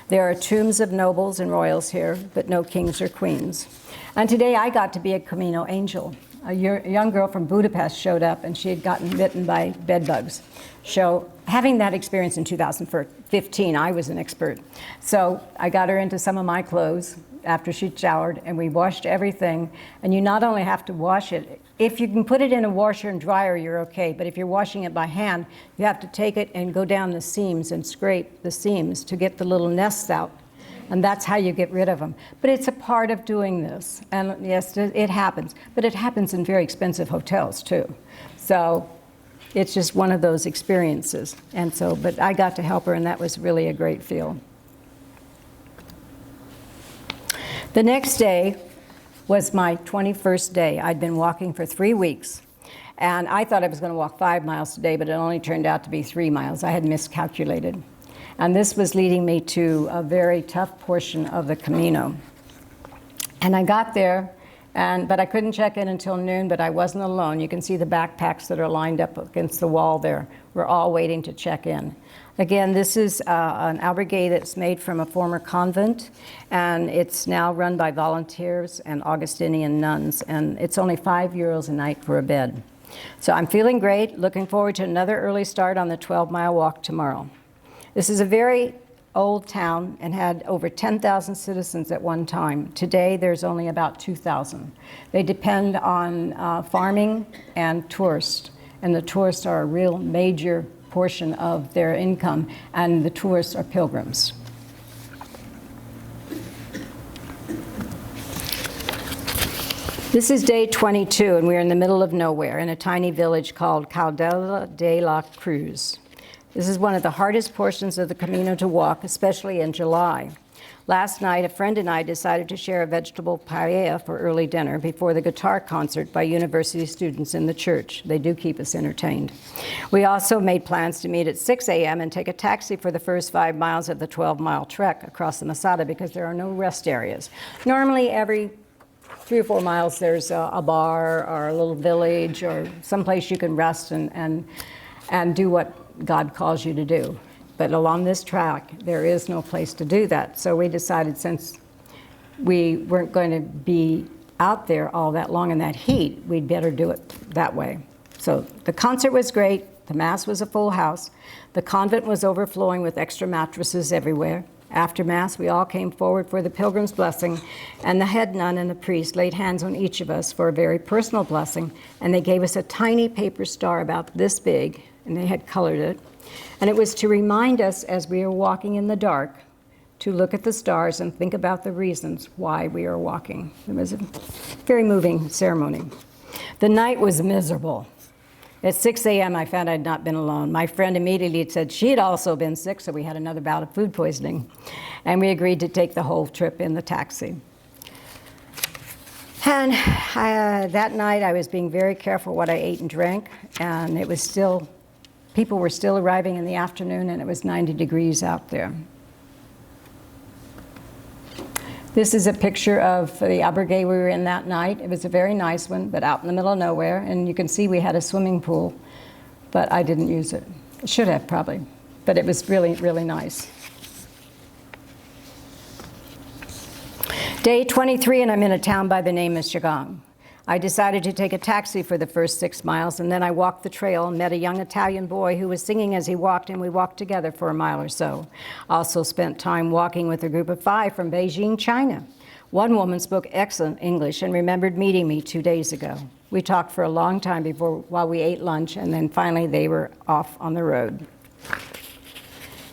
There are tombs of nobles and royals here, but no kings or queens. And today I got to be a Camino angel. A young girl from Budapest showed up, and she had gotten bitten by bed bugs. So having that experience in 2015, I was an expert. So I got her into some of my clothes after she showered, and we washed everything. And you not only have to wash it, if you can put it in a washer and dryer, you're okay. But if you're washing it by hand, you have to take it and go down the seams and scrape the seams to get the little nests out. And that's how you get rid of them. But it's a part of doing this. And yes, it happens. But it happens in very expensive hotels, too. So it's just one of those experiences. And so, but I got to help her, and that was really a great feel. The next day was my 21st day. I'd been walking for 3 weeks, and I thought I was going to walk 5 miles today, but it only turned out to be 3 miles. I had miscalculated. And this was leading me to a very tough portion of the Camino. And I got there, but I couldn't check in until noon, but I wasn't alone. You can see the backpacks that are lined up against the wall there. We're all waiting to check in. Again, this is an albergue that's made from a former convent, and it's now run by volunteers and Augustinian nuns, and it's only €5 a night for a bed. So I'm feeling great, looking forward to another early start on the 12-mile walk tomorrow. This is a very old town and had over 10,000 citizens at one time. Today, there's only about 2,000. They depend on farming and tourists, and the tourists are a real major portion of their income, and the tourists are pilgrims. This is day 22, and we're in the middle of nowhere in a tiny village called Caudela de la Cruz. This is one of the hardest portions of the Camino to walk, especially in July. Last night, a friend and I decided to share a vegetable paella for early dinner before the guitar concert by university students in the church. They do keep us entertained. We also made plans to meet at 6 a.m. and take a taxi for the first 5 miles of the 12-mile trek across the Masada because there are no rest areas. Normally, every 3 or 4 miles, there's a bar or a little village or someplace you can rest and do what God calls you to do. But along this track, there is no place to do that. So we decided, since we weren't going to be out there all that long in that heat, we'd better do it that way. So the concert was great. The Mass was a full house. The convent was overflowing with extra mattresses everywhere. After Mass, we all came forward for the pilgrim's blessing, and the head nun and the priest laid hands on each of us for a very personal blessing, and they gave us a tiny paper star about this big, and they had colored it. And it was to remind us as we were walking in the dark to look at the stars and think about the reasons why we are walking. It was a very moving ceremony. The night was miserable. At 6 a.m., I found I'd not been alone. My friend immediately said she had also been sick, so we had another bout of food poisoning. And we agreed to take the whole trip in the taxi. And that night I was being very careful what I ate and drank, and it was still, people were still arriving in the afternoon, and it was 90 degrees out there. This is a picture of the albergue we were in that night. It was a very nice one, but out in the middle of nowhere, and you can see we had a swimming pool, but I didn't use it. I should have probably, but it was really, really nice. Day 23, and I'm in a town by the name of Chigang. I decided to take a taxi for the first 6 miles, and then I walked the trail and met a young Italian boy who was singing as he walked, and we walked together for a mile or so. Also spent time walking with a group of 5 from Beijing, China. One woman spoke excellent English and remembered meeting me 2 days ago. We talked for a long time while we ate lunch, and then finally they were off on the road.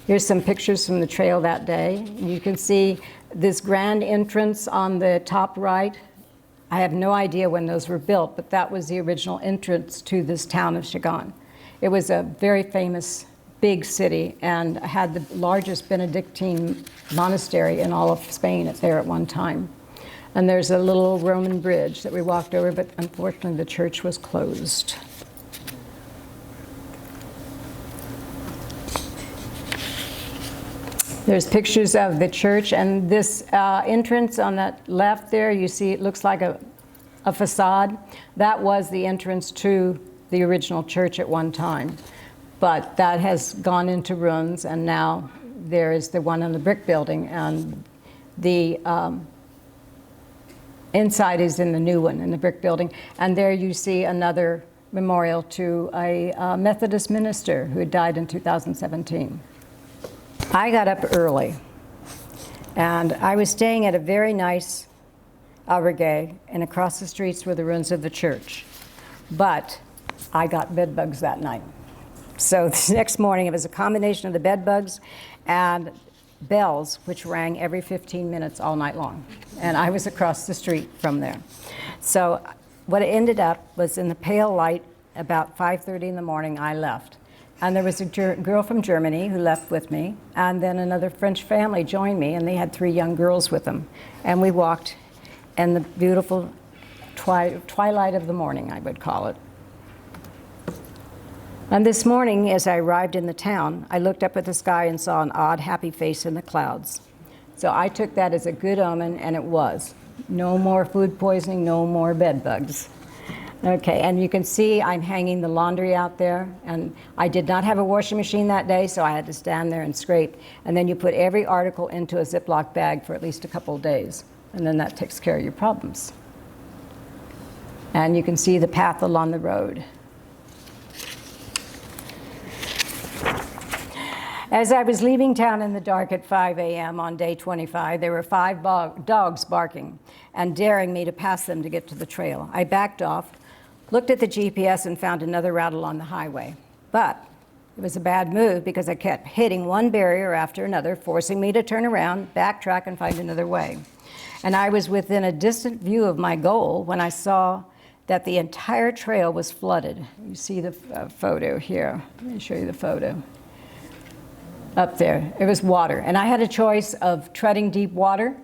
Here's some pictures from the trail that day. You can see this grand entrance on the top right. I have no idea when those were built, but that was the original entrance to this town of Chigang. It was a very famous big city and had the largest Benedictine monastery in all of Spain there at one time. And there's a little Roman bridge that we walked over, but unfortunately the church was closed. There's pictures of the church, and this entrance on that left there, you see it looks like a facade. That was the entrance to the original church at one time. But that has gone into ruins, and now there is the one in the brick building, and the inside is in the new one, in the brick building. And there you see another memorial to a Methodist minister who died in 2017. I got up early, and I was staying at a very nice albergue, and across the streets were the ruins of the church. But I got bed bugs that night. So the next morning, it was a combination of the bed bugs and bells, which rang every 15 minutes all night long. And I was across the street from there. So what it ended up was in the pale light, about 5:30 in the morning, I left. And there was a girl from Germany who left with me, and then another French family joined me, and they had 3 young girls with them. And we walked in the beautiful twilight of the morning, I would call it. And this morning, as I arrived in the town, I looked up at the sky and saw an odd, happy face in the clouds. So I took that as a good omen, and it was. No more food poisoning, no more bed bugs. Okay, and you can see I'm hanging the laundry out there, and I did not have a washing machine that day, so I had to stand there and scrape. And then you put every article into a Ziploc bag for at least a couple of days, and then that takes care of your problems. And you can see the path along the road. As I was leaving town in the dark at 5 a.m. on day 25, there were 5 dogs barking and daring me to pass them to get to the trail. I backed off, looked at the GPS, and found another route along the highway. But it was a bad move because I kept hitting one barrier after another, forcing me to turn around, backtrack, and find another way. And I was within a distant view of my goal when I saw that the entire trail was flooded. You see the photo here. Let me show you the photo. Up there, it was water. And I had a choice of treading deep water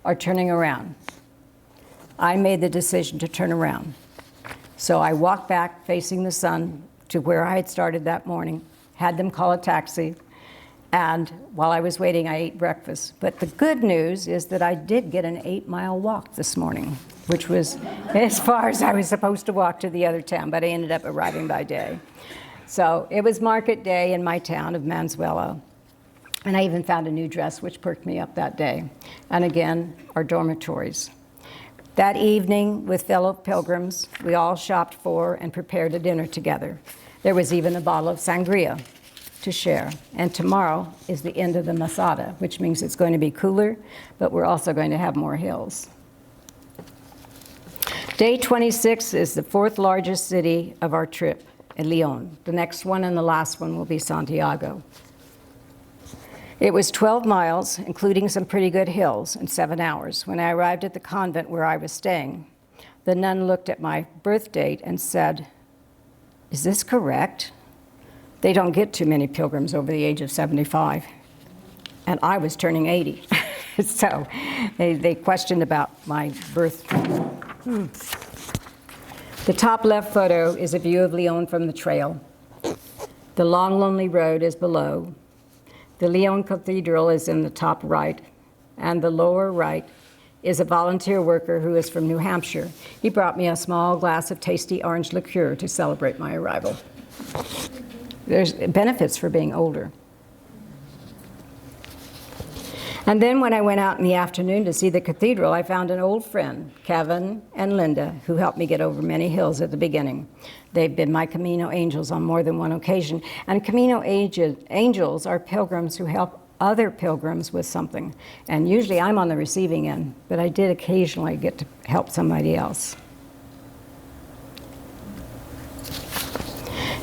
or turning around. I made the decision to turn around. So I walked back facing the sun to where I had started that morning, had them call a taxi, and while I was waiting, I ate breakfast. But the good news is that I did get an 8-mile walk this morning, which was as far as I was supposed to walk to the other town, but I ended up arriving by day. So it was market day in my town of Manzuela, and I even found a new dress, which perked me up that day. And again, our dormitories. That evening, with fellow pilgrims, we all shopped for and prepared a dinner together. There was even a bottle of sangria to share. And tomorrow is the end of the Masada, which means it's going to be cooler, but we're also going to have more hills. Day 26 is the 4th largest city of our trip, Leon. The next one and the last one will be Santiago. It was 12 miles, including some pretty good hills, in 7 hours. When I arrived at the convent where I was staying, the nun looked at my birth date and said, "Is this correct?" They don't get too many pilgrims over the age of 75. And I was turning 80. So they questioned about my birth The top left photo is a view of Lyon from the trail. The long, lonely road is below. The Lyon Cathedral is in the top right, and the lower right is a volunteer worker who is from New Hampshire. He brought me a small glass of tasty orange liqueur to celebrate my arrival. There's benefits for being older. And then when I went out in the afternoon to see the cathedral, I found an old friend, Kevin and Linda, who helped me get over many hills at the beginning. They've been my Camino angels on more than one occasion. And Camino angels are pilgrims who help other pilgrims with something. And usually I'm on the receiving end, but I did occasionally get to help somebody else.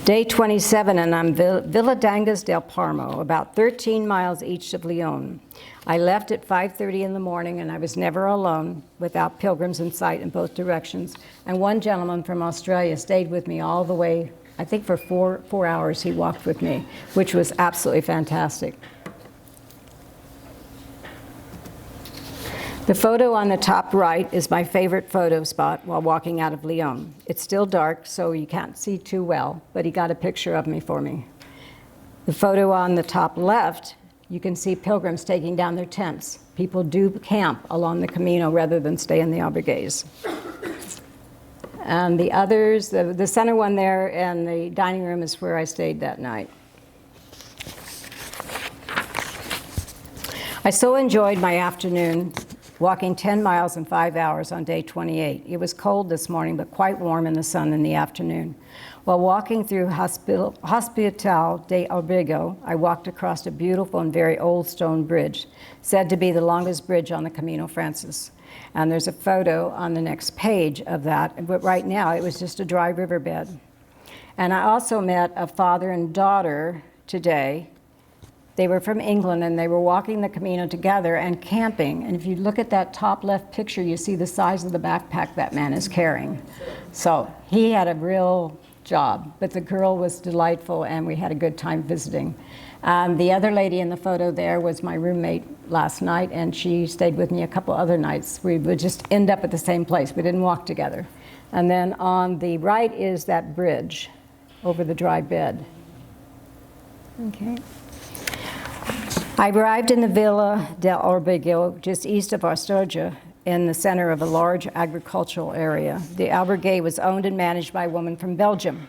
Day 27, and I'm Villadangas del Parmo, about 13 miles east of Lyon. I left at 5:30 in the morning, and I was never alone, without pilgrims in sight in both directions. And one gentleman from Australia stayed with me all the way, I think for four hours he walked with me, which was absolutely fantastic. The photo on the top right is my favorite photo spot while walking out of Lyon. It's still dark, so you can't see too well, but he got a picture of me for me. The photo on the top left, you can see pilgrims taking down their tents. People do camp along the Camino rather than stay in the albergues. And the others, the center one there and the dining room is where I stayed that night. I so enjoyed my afternoon walking 10 miles in 5 hours on day 28. It was cold this morning, but quite warm in the sun in the afternoon. While walking through Hospital de Albergo, I walked across a beautiful and very old stone bridge, said to be the longest bridge on the Camino Frances. And there's a photo on the next page of that, but right now it was just a dry riverbed. And I also met a father and daughter today. They were from England, and they were walking the Camino together and camping. And if you look at that top left picture, you see the size of the backpack that man is carrying. So he had a real job, but the girl was delightful, and we had a good time visiting. The other lady in the photo there was my roommate last night, and she stayed with me a couple other nights. We would just end up at the same place. We didn't walk together. And then on the right is that bridge over the dry bed. Okay. I arrived in the Villa del Albergue, just east of Astorga, in the center of a large agricultural area. The albergue was owned and managed by a woman from Belgium.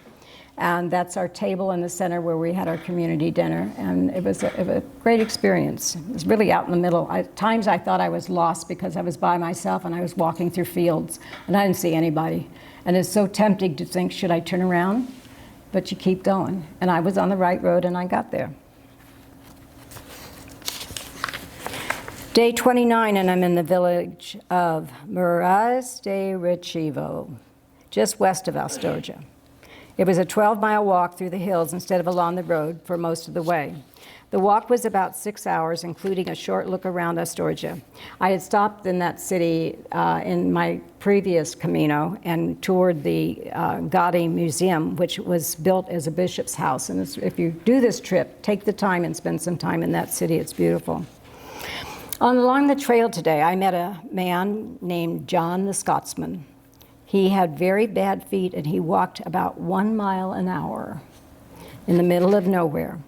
And that's our table in the center where we had our community dinner. And it was a great experience. It was really out in the middle. At times I thought I was lost because I was by myself and I was walking through fields and I didn't see anybody. And it's so tempting to think, should I turn around? But you keep going. And I was on the right road and I got there. Day 29, and I'm in the village of Muras de Rechivo, just west of Astorga. It was a 12-mile walk through the hills instead of along the road for most of the way. The walk was about 6 hours, including a short look around Astorga. I had stopped in that city in my previous Camino and toured the Gaudi Museum, which was built as a bishop's house. And if you do this trip, take the time and spend some time in that city. It's beautiful. Along the trail today, I met a man named John the Scotsman. He had very bad feet, and he walked about 1 mile an hour in the middle of nowhere.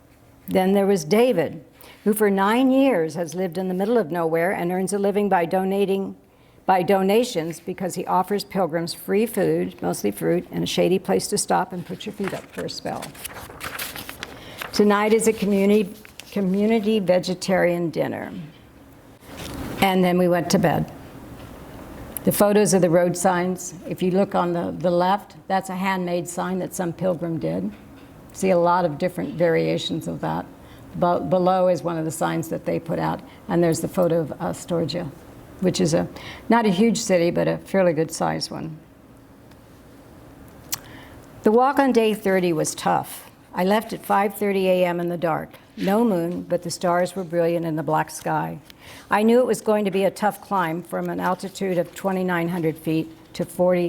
Then there was David, who for 9 years has lived in the middle of nowhere and earns a living by donations because he offers pilgrims free food, mostly fruit, and a shady place to stop and put your feet up for a spell. Tonight is a community vegetarian dinner. And then we went to bed. The photos of the road signs, if you look on the left, that's a handmade sign that some pilgrim did. See a lot of different variations of that. Below is one of the signs that they put out, and there's the photo of Astorga, which is not a huge city, but a fairly good sized one. The walk on day 30 was tough. I left at 5:30 a.m. in the dark. No moon, but the stars were brilliant in the black sky. I knew it was going to be a tough climb from an altitude of 2,900 feet to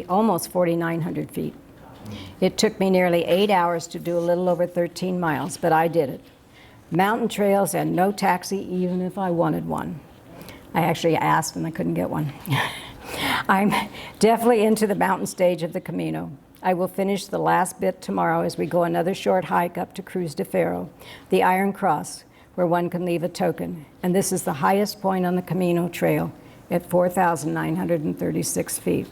almost 4,900 feet. It took me nearly 8 hours to do a little over 13 miles, but I did it. Mountain trails and no taxi, even if I wanted one. I actually asked and I couldn't get one. I'm definitely into the mountain stage of the Camino. I will finish the last bit tomorrow as we go another short hike up to Cruz de Ferro, the Iron Cross, where one can leave a token. And this is the highest point on the Camino Trail at 4,936 feet.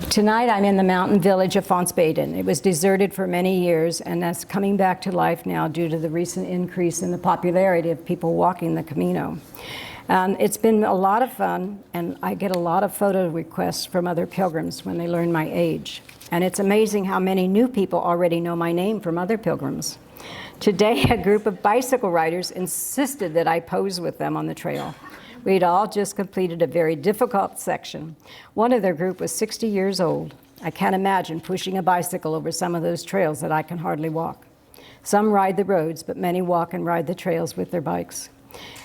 Tonight I'm in the mountain village of Fonsbaden. It was deserted for many years and that's coming back to life now due to the recent increase in the popularity of people walking the Camino. And it's been a lot of fun, and I get a lot of photo requests from other pilgrims when they learn my age. And it's amazing how many new people already know my name from other pilgrims. Today, a group of bicycle riders insisted that I pose with them on the trail. We'd all just completed a very difficult section. One of their group was 60 years old. I can't imagine pushing a bicycle over some of those trails that I can hardly walk. Some ride the roads, but many walk and ride the trails with their bikes.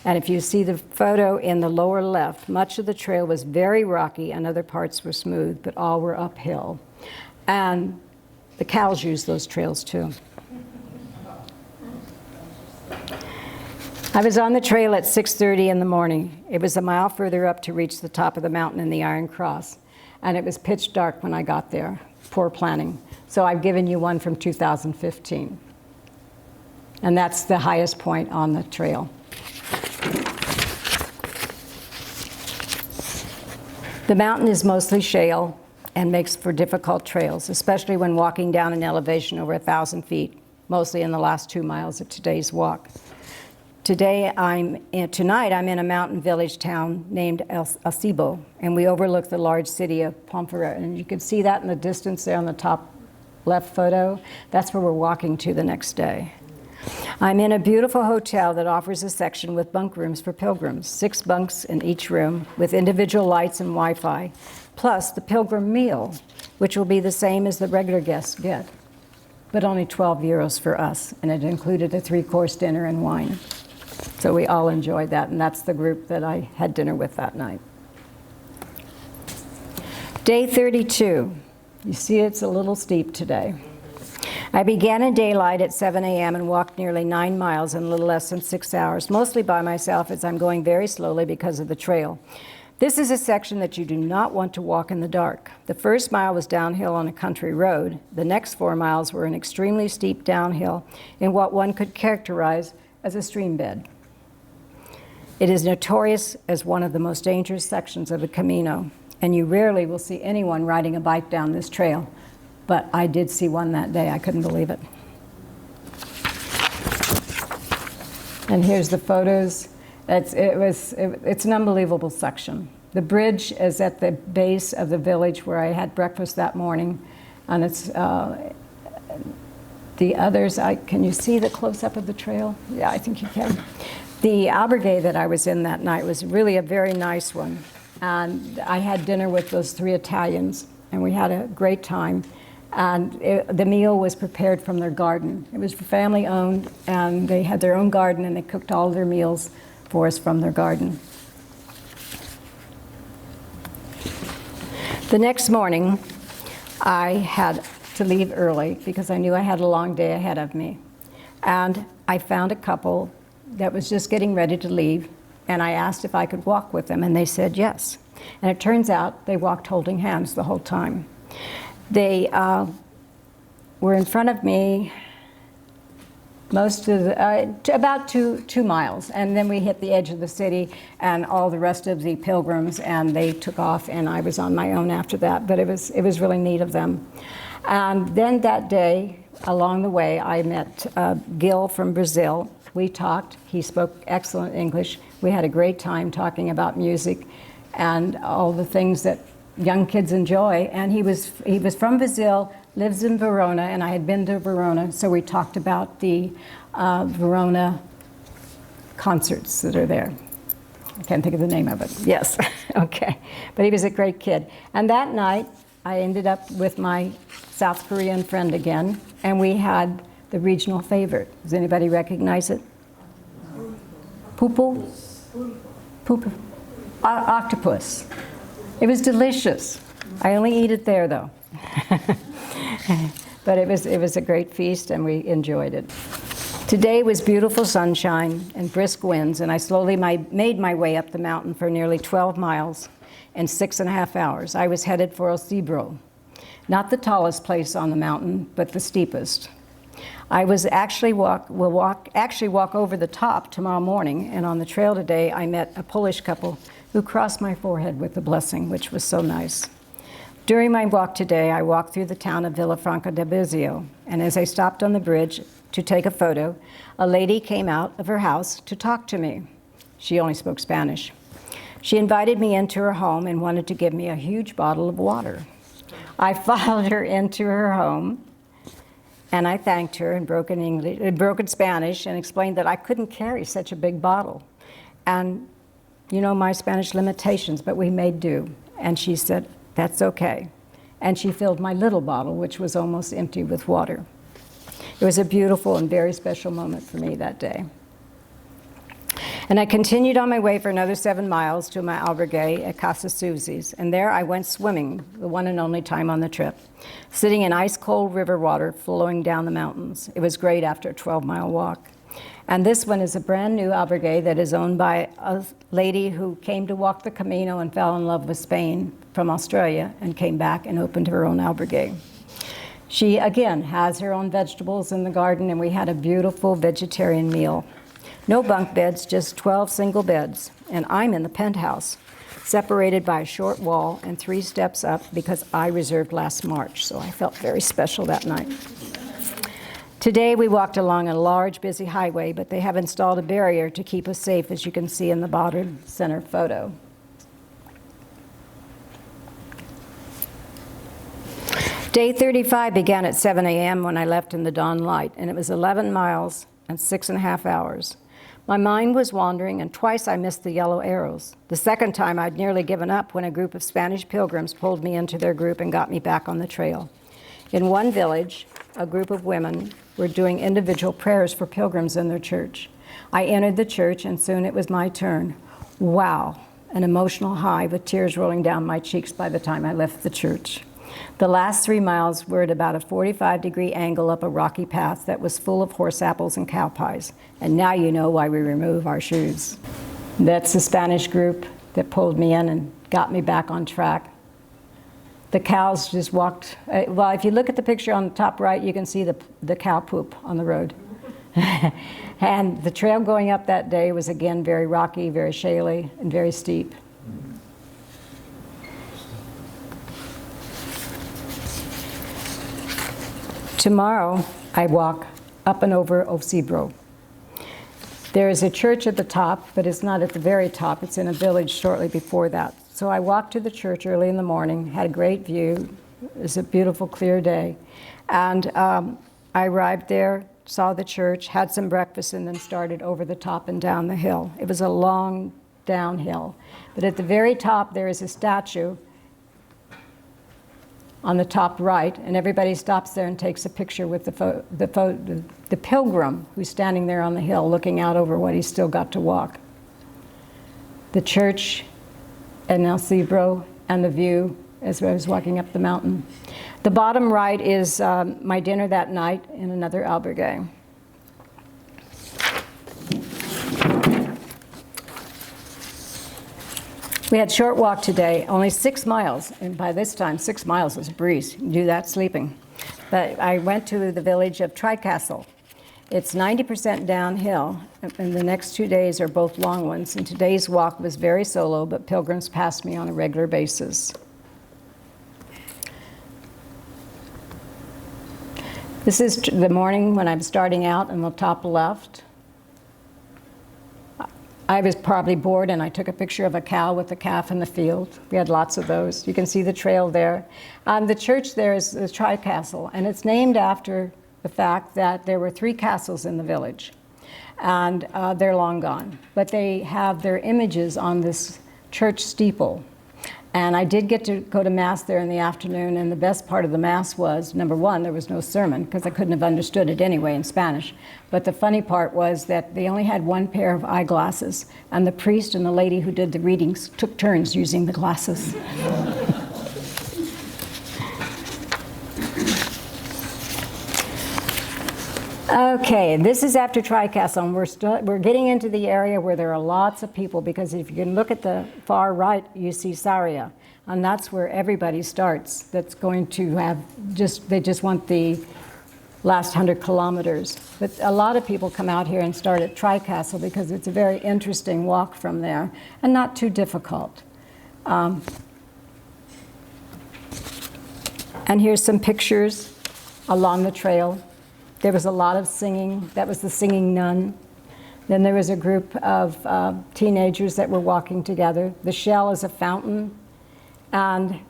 And if you see the photo in the lower left, much of the trail was very rocky and other parts were smooth, but all were uphill. And the cows use those trails too. I was on the trail at 6:30 in the morning. It was a mile further up to reach the top of the mountain in the Iron Cross. And it was pitch dark when I got there. Poor planning. So I've given you one from 2015. And that's the highest point on the trail. The mountain is mostly shale and makes for difficult trails, especially when walking down an elevation over 1,000 feet, mostly in the last 2 miles of today's walk. Tonight I'm in a mountain village town named Acebo, and we overlook the large city of Ponferrada. And you can see that in the distance there on the top left photo. That's where we're walking to the next day. I'm in a beautiful hotel that offers a section with bunk rooms for pilgrims, 6 bunks in each room with individual lights and Wi-Fi, plus the pilgrim meal, which will be the same as the regular guests get, but only 12 euros for us, and it included a 3-course dinner and wine. So we all enjoyed that, and that's the group that I had dinner with that night. Day 32. You see it's a little steep today. I began in daylight at 7 a.m. and walked nearly 9 miles in a little less than 6 hours, mostly by myself as I'm going very slowly because of the trail. This is a section that you do not want to walk in the dark. The first mile was downhill on a country road. The next 4 miles were an extremely steep downhill in what one could characterize as a stream bed. It is notorious as one of the most dangerous sections of the Camino, and you rarely will see anyone riding a bike down this trail. But I did see one that day. I couldn't believe it. And here's the photos. It's an unbelievable section. The bridge is at the base of the village where I had breakfast that morning. And it's the others, can you see the close-up of the trail? Yeah, I think you can. The albergue that I was in that night was really a very nice one. And I had dinner with those 3 Italians, and we had a great time. And the meal was prepared from their garden. It was family owned, and they had their own garden, and they cooked all their meals for us from their garden. The next morning, I had to leave early because I knew I had a long day ahead of me. And I found a couple that was just getting ready to leave, and I asked if I could walk with them, and they said yes. And it turns out they walked holding hands the whole time. They were in front of me most of about two miles, and then we hit the edge of the city and all the rest of the pilgrims, and they took off, and I was on my own after that, but it was really neat of them. And then that day, along the way, I met Gil from Brazil. We talked. He spoke excellent English. We had a great time talking about music and all the things that young kids enjoy. And he was from Brazil, lives in Verona, and I had been to Verona, so we talked about the Verona concerts that are there. I can't think of the name of it. Yes, okay. But he was a great kid. And that night, I ended up with my South Korean friend again, and we had the regional favorite. Does anybody recognize it? Pupu? Pupu. Octopus. It was delicious. I only eat it there, though. But it was a great feast, and we enjoyed it. Today was beautiful sunshine and brisk winds, and I slowly made my way up the mountain for nearly 12 miles. in 6.5 hours. I was headed for El Cibro, not the tallest place on the mountain, but the steepest. I will actually walk over the top tomorrow morning, and on the trail today, I met a Polish couple who crossed my forehead with a blessing, which was so nice. During my walk today, I walked through the town of Villafranca de Buzio, and as I stopped on the bridge to take a photo, a lady came out of her house to talk to me. She only spoke Spanish. She invited me into her home and wanted to give me a huge bottle of water. I followed her into her home, and I thanked her in broken Spanish and explained that I couldn't carry such a big bottle. And you know my Spanish limitations, but we made do. And she said, that's okay. And she filled my little bottle, which was almost empty, with water. It was a beautiful and very special moment for me that day. And I continued on my way for another 7 miles to my albergue at Casa Susie's, and there I went swimming, the one and only time on the trip, sitting in ice-cold river water flowing down the mountains. It was great after a 12-mile walk. And this one is a brand new albergue that is owned by a lady who came to walk the Camino and fell in love with Spain from Australia and came back and opened her own albergue. She, again, has her own vegetables in the garden, and we had a beautiful vegetarian meal. No bunk beds, just 12 single beds, and I'm in the penthouse, separated by a short wall and 3 steps up because I reserved last March, so I felt very special that night. Today we walked along a large, busy highway, but they have installed a barrier to keep us safe, as you can see in the bottom center photo. Day 35 began at 7 a.m. when I left in the dawn light, and it was 11 miles and 6.5 hours. My mind was wandering, and twice I missed the yellow arrows. The second time I'd nearly given up when a group of Spanish pilgrims pulled me into their group and got me back on the trail. In one village, a group of women were doing individual prayers for pilgrims in their church. I entered the church, and soon it was my turn. Wow, an emotional high with tears rolling down my cheeks by the time I left the church. The last 3 miles were at about a 45-degree angle up a rocky path that was full of horse apples and cow pies. And now you know why we remove our shoes. That's the Spanish group that pulled me in and got me back on track. The cows just walked, well, if you look at the picture on the top right, you can see the cow poop on the road. And the trail going up that day was again very rocky, very shaly, and very steep. Tomorrow, I walk up and over El Cibro. There is a church at the top, but it's not at the very top. It's in a village shortly before that. So I walked to the church early in the morning, had a great view. It was a beautiful, clear day. And I arrived there, saw the church, had some breakfast, and then started over the top and down the hill. It was a long downhill. But at the very top, there is a statue on the top right, and everybody stops there and takes a picture with the pilgrim who's standing there on the hill looking out over what he's still got to walk. The church in El Cibro and the view as I was walking up the mountain. The bottom right is my dinner that night in another albergue. We had a short walk today, only 6 miles, and by this time 6 miles was a breeze. You can do that sleeping. But I went to the village of Tricastle. It's 90% downhill, and the next 2 days are both long ones, and today's walk was very solo, but pilgrims passed me on a regular basis. This is the morning when I'm starting out in the top left. I was probably bored, and I took a picture of a cow with a calf in the field. We had lots of those. You can see the trail there. The church there is the Tricastle, and it's named after the fact that there were 3 castles in the village, and they're long gone. But they have their images on this church steeple. And I did get to go to Mass there in the afternoon, and the best part of the Mass was, number one, there was no sermon, because I couldn't have understood it anyway in Spanish. But the funny part was that they only had 1 pair of eyeglasses, and the priest and the lady who did the readings took turns using the glasses. Okay, this is after Tricastle, and we're getting into the area where there are lots of people, because if you can look at the far right, you see Saria, and that's where everybody starts. That's going to have they just want the last 100 kilometers. But a lot of people come out here and start at Tricastle because it's a very interesting walk from there and not too difficult. And here's some pictures along the trail. There was a lot of singing. That was the singing nun. Then there was a group of teenagers that were walking together. The shell is a fountain. And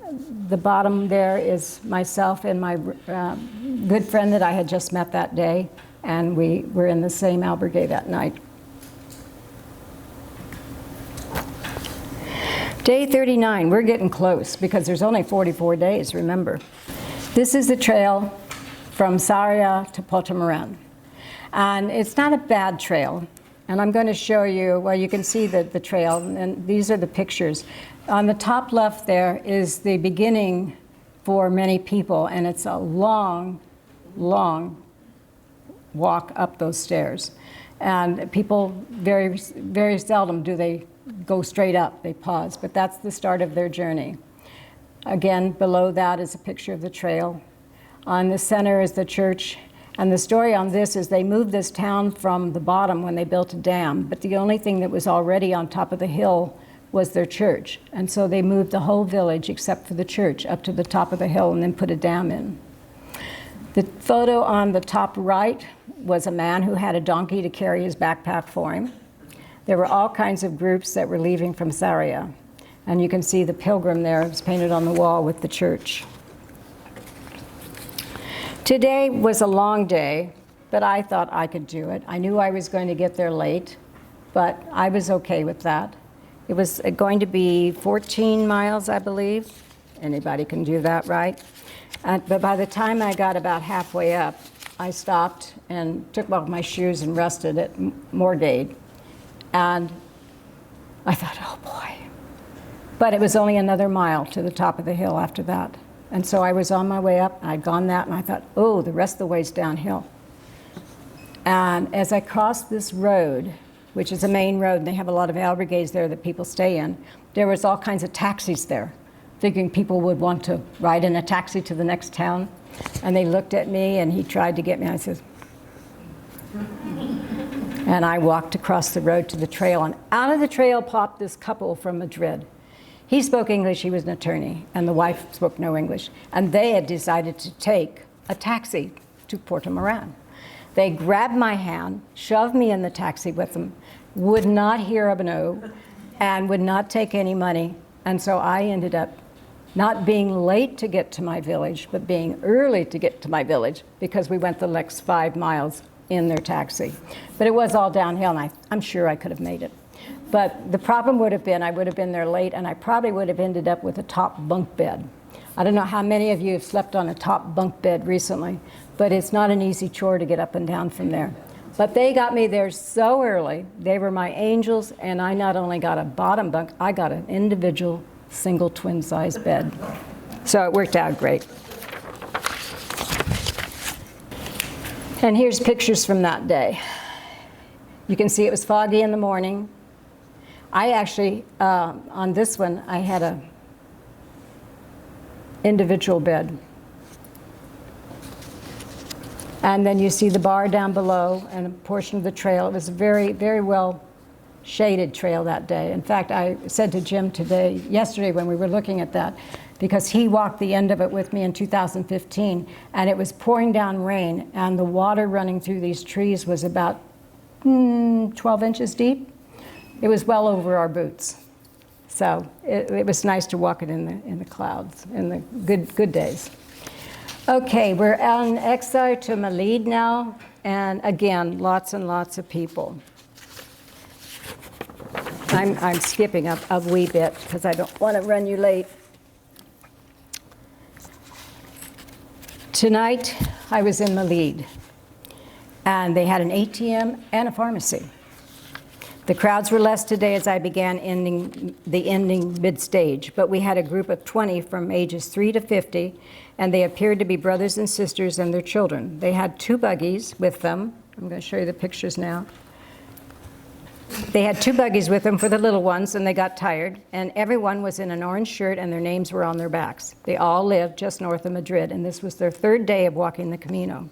the bottom there is myself and my good friend that I had just met that day. And we were in the same albergue that night. Day 39, we're getting close because there's only 44 days, remember. This is the trail from Saria to Portamoran. And it's not a bad trail. And I'm going to show you, well, you can see the trail, and these are the pictures. On the top left there is the beginning for many people, and it's a long, long walk up those stairs. And people very, very seldom do they go straight up, they pause, but that's the start of their journey. Again, below that is a picture of the trail. On the center is the church. And the story on this is they moved this town from the bottom when they built a dam, but the only thing that was already on top of the hill was their church. And so they moved the whole village, except for the church, up to the top of the hill and then put a dam in. The photo on the top right was a man who had a donkey to carry his backpack for him. There were all kinds of groups that were leaving from Saria. And you can see the pilgrim there. It's painted on the wall with the church. Today was a long day, but I thought I could do it. I knew I was going to get there late, but I was okay with that. It was going to be 14 miles, I believe. Anybody can do that, right? But by the time I got about halfway up, I stopped and took off my shoes and rested at Moorgate. And I thought, oh boy. But it was only another mile to the top of the hill after that. And so I was on my way up, and I'd gone that, and I thought, oh, the rest of the way's downhill. And as I crossed this road, which is a main road, and they have a lot of albergues there that people stay in, there was all kinds of taxis there, figuring people would want to ride in a taxi to the next town. And they looked at me, and he tried to get me. I said, and I walked across the road to the trail, and out of the trail popped this couple from Madrid. He spoke English, he was an attorney, and the wife spoke no English. And they had decided to take a taxi to Portamoran. They grabbed my hand, shoved me in the taxi with them, would not hear of a no, and would not take any money. And so I ended up not being late to get to my village, but being early to get to my village, because we went the next 5 miles in their taxi. But it was all downhill, and I'm sure I could have made it. But the problem would have been I would have been there late, and I probably would have ended up with a top bunk bed. I don't know how many of you have slept on a top bunk bed recently, but it's not an easy chore to get up and down from there. But they got me there so early. They were my angels, and I not only got a bottom bunk, I got an individual single twin-size bed. So it worked out great. And here's pictures from that day. You can see it was foggy in the morning. I actually, on this one, I had a individual bed. And then you see the bar down below and a portion of the trail. It was a very, very well shaded trail that day. In fact, I said to Jim yesterday when we were looking at that, because he walked the end of it with me in 2015, and it was pouring down rain, and the water running through these trees was about 12 inches deep. It was well over our boots. So it was nice to walk it in the clouds, in the good days. Okay, we're on Exar to Malid now, and again, lots and lots of people. I'm skipping up a wee bit because I don't want to run you late. Tonight, I was in Malid, and they had an ATM and a pharmacy. The crowds were less today as I began the ending mid-stage, but we had a group of 20 from ages 3 to 50, and they appeared to be brothers and sisters and their children. They had 2 buggies with them. I'm going to show you the pictures now. They had 2 buggies with them for the little ones, and they got tired, and everyone was in an orange shirt, and their names were on their backs. They all lived just north of Madrid, and this was their 3rd day of walking the Camino.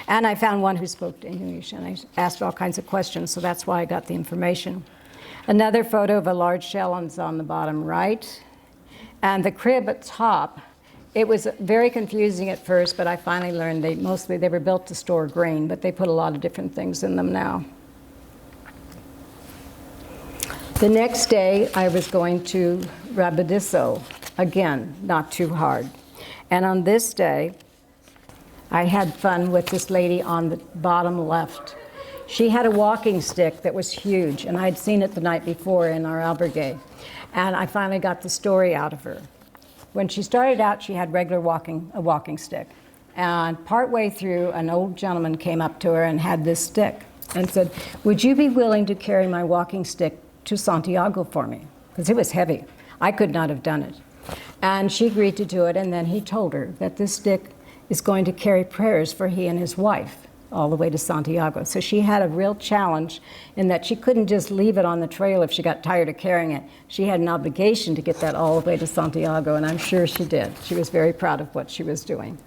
And I found one who spoke English, and I asked all kinds of questions, so that's why I got the information. Another photo of a large shell on the bottom right, and the crib at top. It was very confusing at first, but I finally learned they were built to store grain, but they put a lot of different things in them now. The next day, I was going to Rabadiso, again, not too hard. And on this day, I had fun with this lady on the bottom left. She had a walking stick that was huge, and I'd seen it the night before in our albergue. And I finally got the story out of her. When she started out, she had a walking stick. And partway through, an old gentleman came up to her and had this stick and said, "Would you be willing to carry my walking stick to Santiago for me?" Because it was heavy. I could not have done it. And she agreed to do it, and then he told her that this stick is going to carry prayers for he and his wife all the way to Santiago. So she had a real challenge in that she couldn't just leave it on the trail if she got tired of carrying it. She had an obligation to get that all the way to Santiago, and I'm sure she did. She was very proud of what she was doing.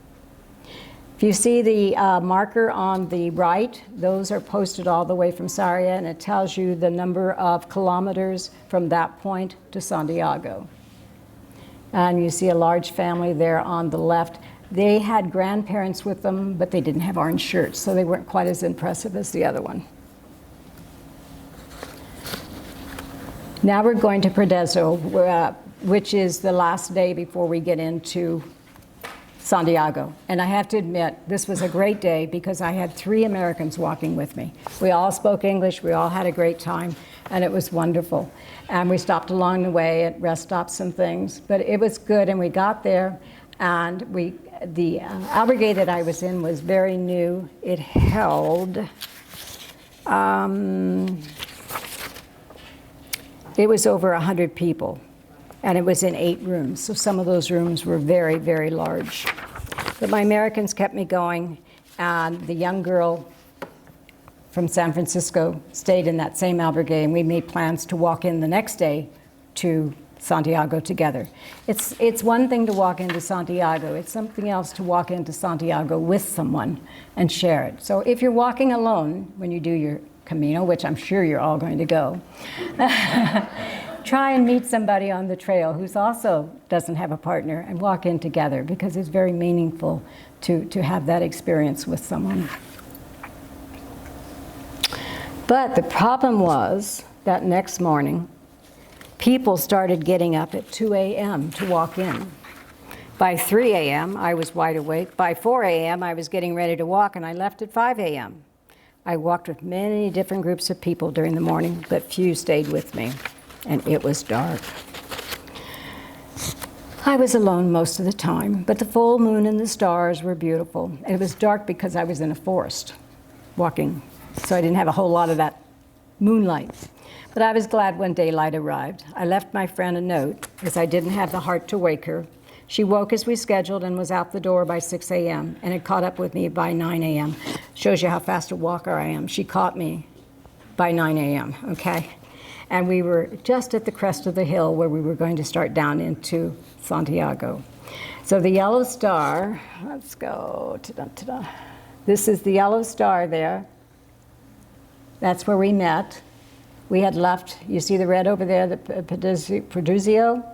If you see the marker on the right, those are posted all the way from Sarria, and it tells you the number of kilometers from that point to Santiago. And you see a large family there on the left. They had grandparents with them, but they didn't have orange shirts, so they weren't quite as impressive as the other one. Now we're going to Prodeso, which is the last day before we get into Santiago. And I have to admit, this was a great day because I had 3 Americans walking with me. We all spoke English, we all had a great time, and it was wonderful. And we stopped along the way at rest stops and things, but it was good, and we got there, and the albergue that I was in was very new. It held, it was over 100 people. And it was in 8 rooms, so some of those rooms were very, very large. But my Americans kept me going, and the young girl from San Francisco stayed in that same albergue, and we made plans to walk in the next day to Santiago together. It's one thing to walk into Santiago, it's something else to walk into Santiago with someone and share it. So if you're walking alone when you do your Camino, which I'm sure you're all going to go, try and meet somebody on the trail who's also doesn't have a partner and walk in together, because it's very meaningful to have that experience with someone. But the problem was that next morning, people started getting up at 2 a.m. to walk in. By 3 a.m., I was wide awake. By 4 a.m., I was getting ready to walk, and I left at 5 a.m. I walked with many different groups of people during the morning, but few stayed with me. And it was dark. I was alone most of the time, but the full moon and the stars were beautiful. And it was dark because I was in a forest walking, so I didn't have a whole lot of that moonlight. But I was glad when daylight arrived. I left my friend a note, as I didn't have the heart to wake her. She woke as we scheduled and was out the door by 6 a.m. and had caught up with me by 9 a.m. Shows you how fast a walker I am. She caught me by 9 a.m., okay? And we were just at the crest of the hill where we were going to start down into Santiago. So the yellow star, let's go, ta-da. This is the yellow star there. That's where we met. We had left, you see the red over there, the Produzio?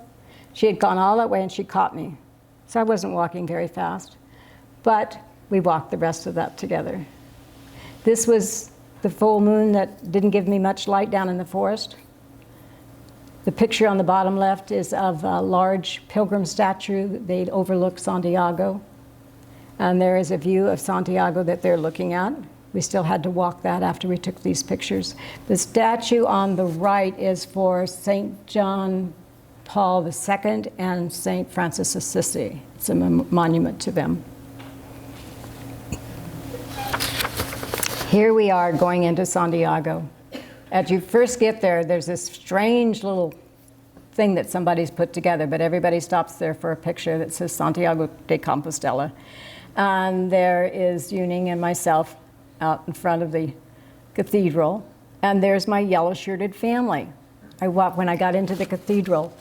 She had gone all that way and she caught me. So I wasn't walking very fast, but we walked the rest of that together. This was the full moon that didn't give me much light down in the forest. The picture on the bottom left is of a large pilgrim statue. They overlook Santiago. And there is a view of Santiago that they're looking at. We still had to walk that after we took these pictures. The statue on the right is for St. John Paul II and St. Francis Assisi. It's a monument to them. Here we are going into Santiago. As you first get there, there's this strange little thing that somebody's put together, but everybody stops there for a picture that says Santiago de Compostela. And there is Yuning and myself out in front of the cathedral. And there's my yellow-shirted family. When I got into the cathedral,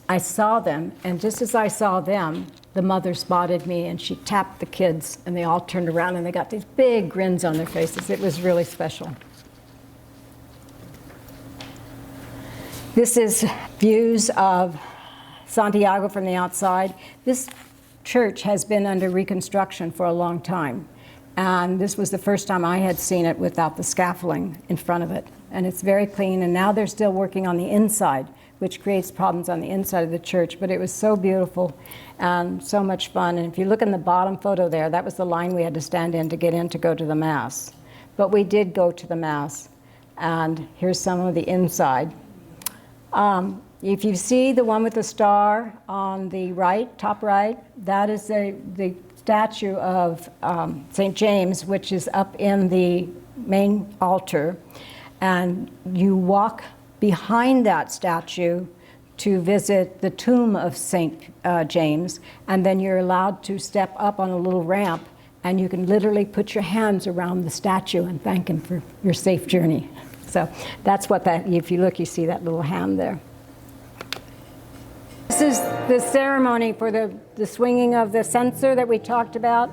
I saw them, and just as I saw them, the mother spotted me, and she tapped the kids, and they all turned around, and they got these big grins on their faces. It was really special. This is views of Santiago from the outside. This church has been under reconstruction for a long time, and this was the first time I had seen it without the scaffolding in front of it. And it's very clean, and now they're still working on the inside, which creates problems on the inside of the church, but it was so beautiful and so much fun. And if you look in the bottom photo there, that was the line we had to stand in to get in to go to the Mass. But we did go to the Mass, and here's some of the inside. If you see the one with the star on the right, top right, that is the statue of St. James, which is up in the main altar. And you walk behind that statue to visit the tomb of St. James, and then you're allowed to step up on a little ramp, and you can literally put your hands around the statue and thank him for your safe journey. So that's what that, if you look, you see that little hand there. This is the ceremony for the swinging of the censer that we talked about.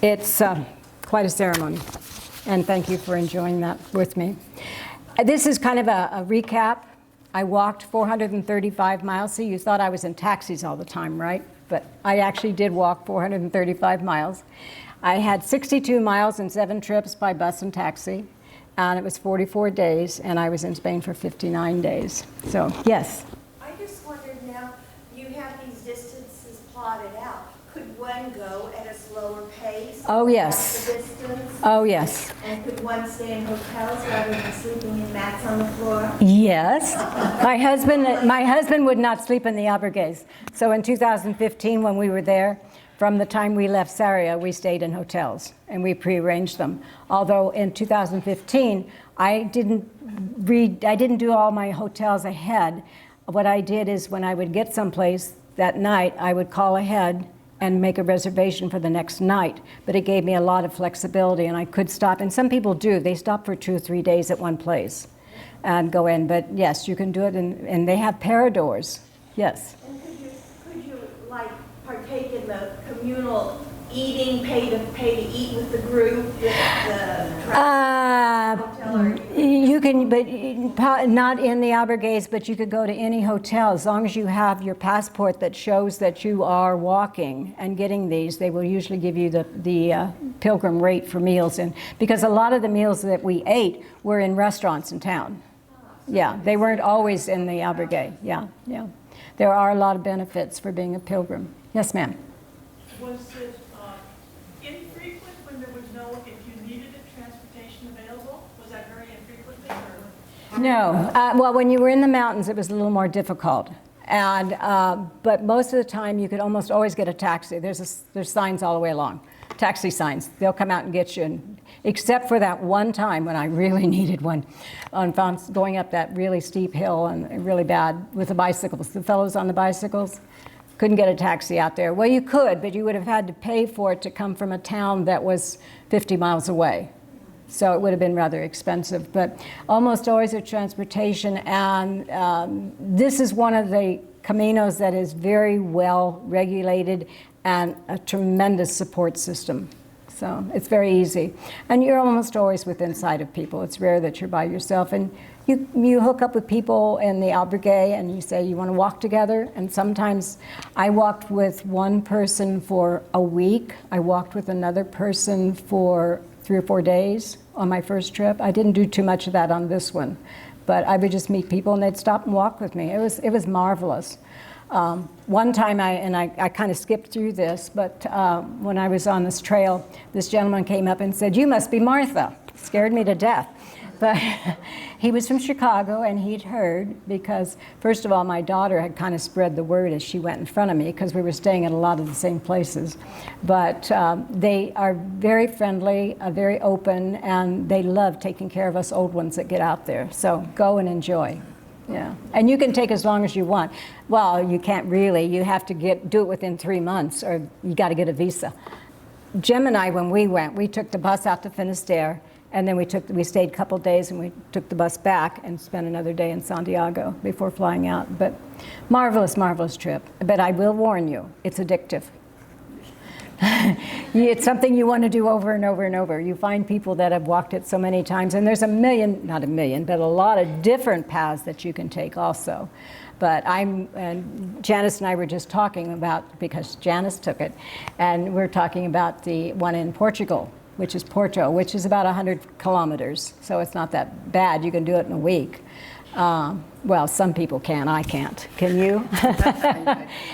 It's quite a ceremony, and thank you for enjoying that with me. This is kind of a recap. I walked 435 miles. See, you thought I was in taxis all the time, right? But I actually did walk 435 miles. I had 62 miles and 7 trips by bus and taxi, and it was 44 days, and I was in Spain for 59 days. So, yes? I just wondered now, you have these distances plotted out. Could one go at a slower pace? Oh, yes. The distance? Oh, yes. And could one stay in hotels rather than sleeping in mats on the floor? Yes. My husband would not sleep in the albergues. So in 2015, when we were there, from the time we left Sarria, we stayed in hotels, and we prearranged them. Although in 2015, I didn't do all my hotels ahead. What I did is when I would get someplace that night, I would call ahead and make a reservation for the next night. But it gave me a lot of flexibility, and I could stop. And some people do. They stop for 2 or 3 days at one place and go in. But yes, you can do it, and they have paradors. Yes. And could you like partake in the communal eating, pay to eat with the group, with the hotel? Or You can, but not in the albergues, but you could go to any hotel as long as you have your passport that shows that you are walking and getting these. They will usually give you the pilgrim rate for meals, and because a lot of the meals that we ate were in restaurants in town. Yeah, they weren't always in the albergue. Yeah. There are a lot of benefits for being a pilgrim. Yes, ma'am. Was it infrequent when there was no, if you needed a transportation available? Was that very infrequently? Or? No. Well, when you were in the mountains, it was a little more difficult. And but most of the time, you could almost always get a taxi. There's signs all the way along, taxi signs. They'll come out and get you. And, except for that one time when I really needed one, on going up that really steep hill and really bad with the bicycles. The fellows on the bicycles couldn't get a taxi out there. Well, you could, but you would have had to pay for it to come from a town that was 50 miles away. So it would have been rather expensive, but almost always a transportation. And this is one of the caminos that is very well regulated and a tremendous support system. So it's very easy. And you're almost always within sight of people. It's rare that you're by yourself. And you hook up with people in the albergue and you say you want to walk together. And sometimes I walked with one person for a week. I walked with another person for 3 or 4 days on my first trip. I didn't do too much of that on this one, but I would just meet people and they'd stop and walk with me. It was marvelous. One time, I kind of skipped through this, but when I was on this trail, this gentleman came up and said, "You must be Martha." Scared me to death. But he was from Chicago, and he'd heard, because first of all, my daughter had kind of spread the word as she went in front of me, because we were staying at a lot of the same places. But they are very friendly, very open, and they love taking care of us old ones that get out there. So go and enjoy. Yeah, and you can take as long as you want. Well, you can't really. You have to do it within 3 months, or you got to get a visa. Jim and I, when we went, we took the bus out to Finisterre, and then we stayed a couple days, and we took the bus back and spent another day in Santiago before flying out. But marvelous, marvelous trip. But I will warn you, it's addictive. It's something you want to do over and over and over. You find people that have walked it so many times, and there's not a million, but a lot of different paths that you can take also. But Janice and I were just talking about, because Janice took it, and we're talking about the one in Portugal, which is Porto, which is about 100 kilometers. So it's not that bad. You can do it in a week. Well, some people can, I can't. Can you?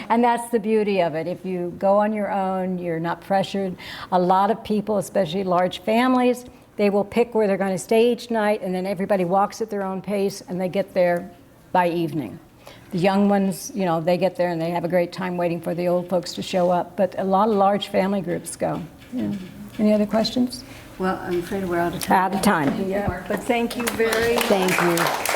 And that's the beauty of it. If you go on your own, you're not pressured. A lot of people, especially large families, they will pick where they're going to stay each night, and then everybody walks at their own pace, and they get there by evening. The young ones, they get there and they have a great time waiting for the old folks to show up. But a lot of large family groups go. Yeah. Any other questions? Well, I'm afraid we're out of time. Out of time. Yeah. But thank you very much. Thank you.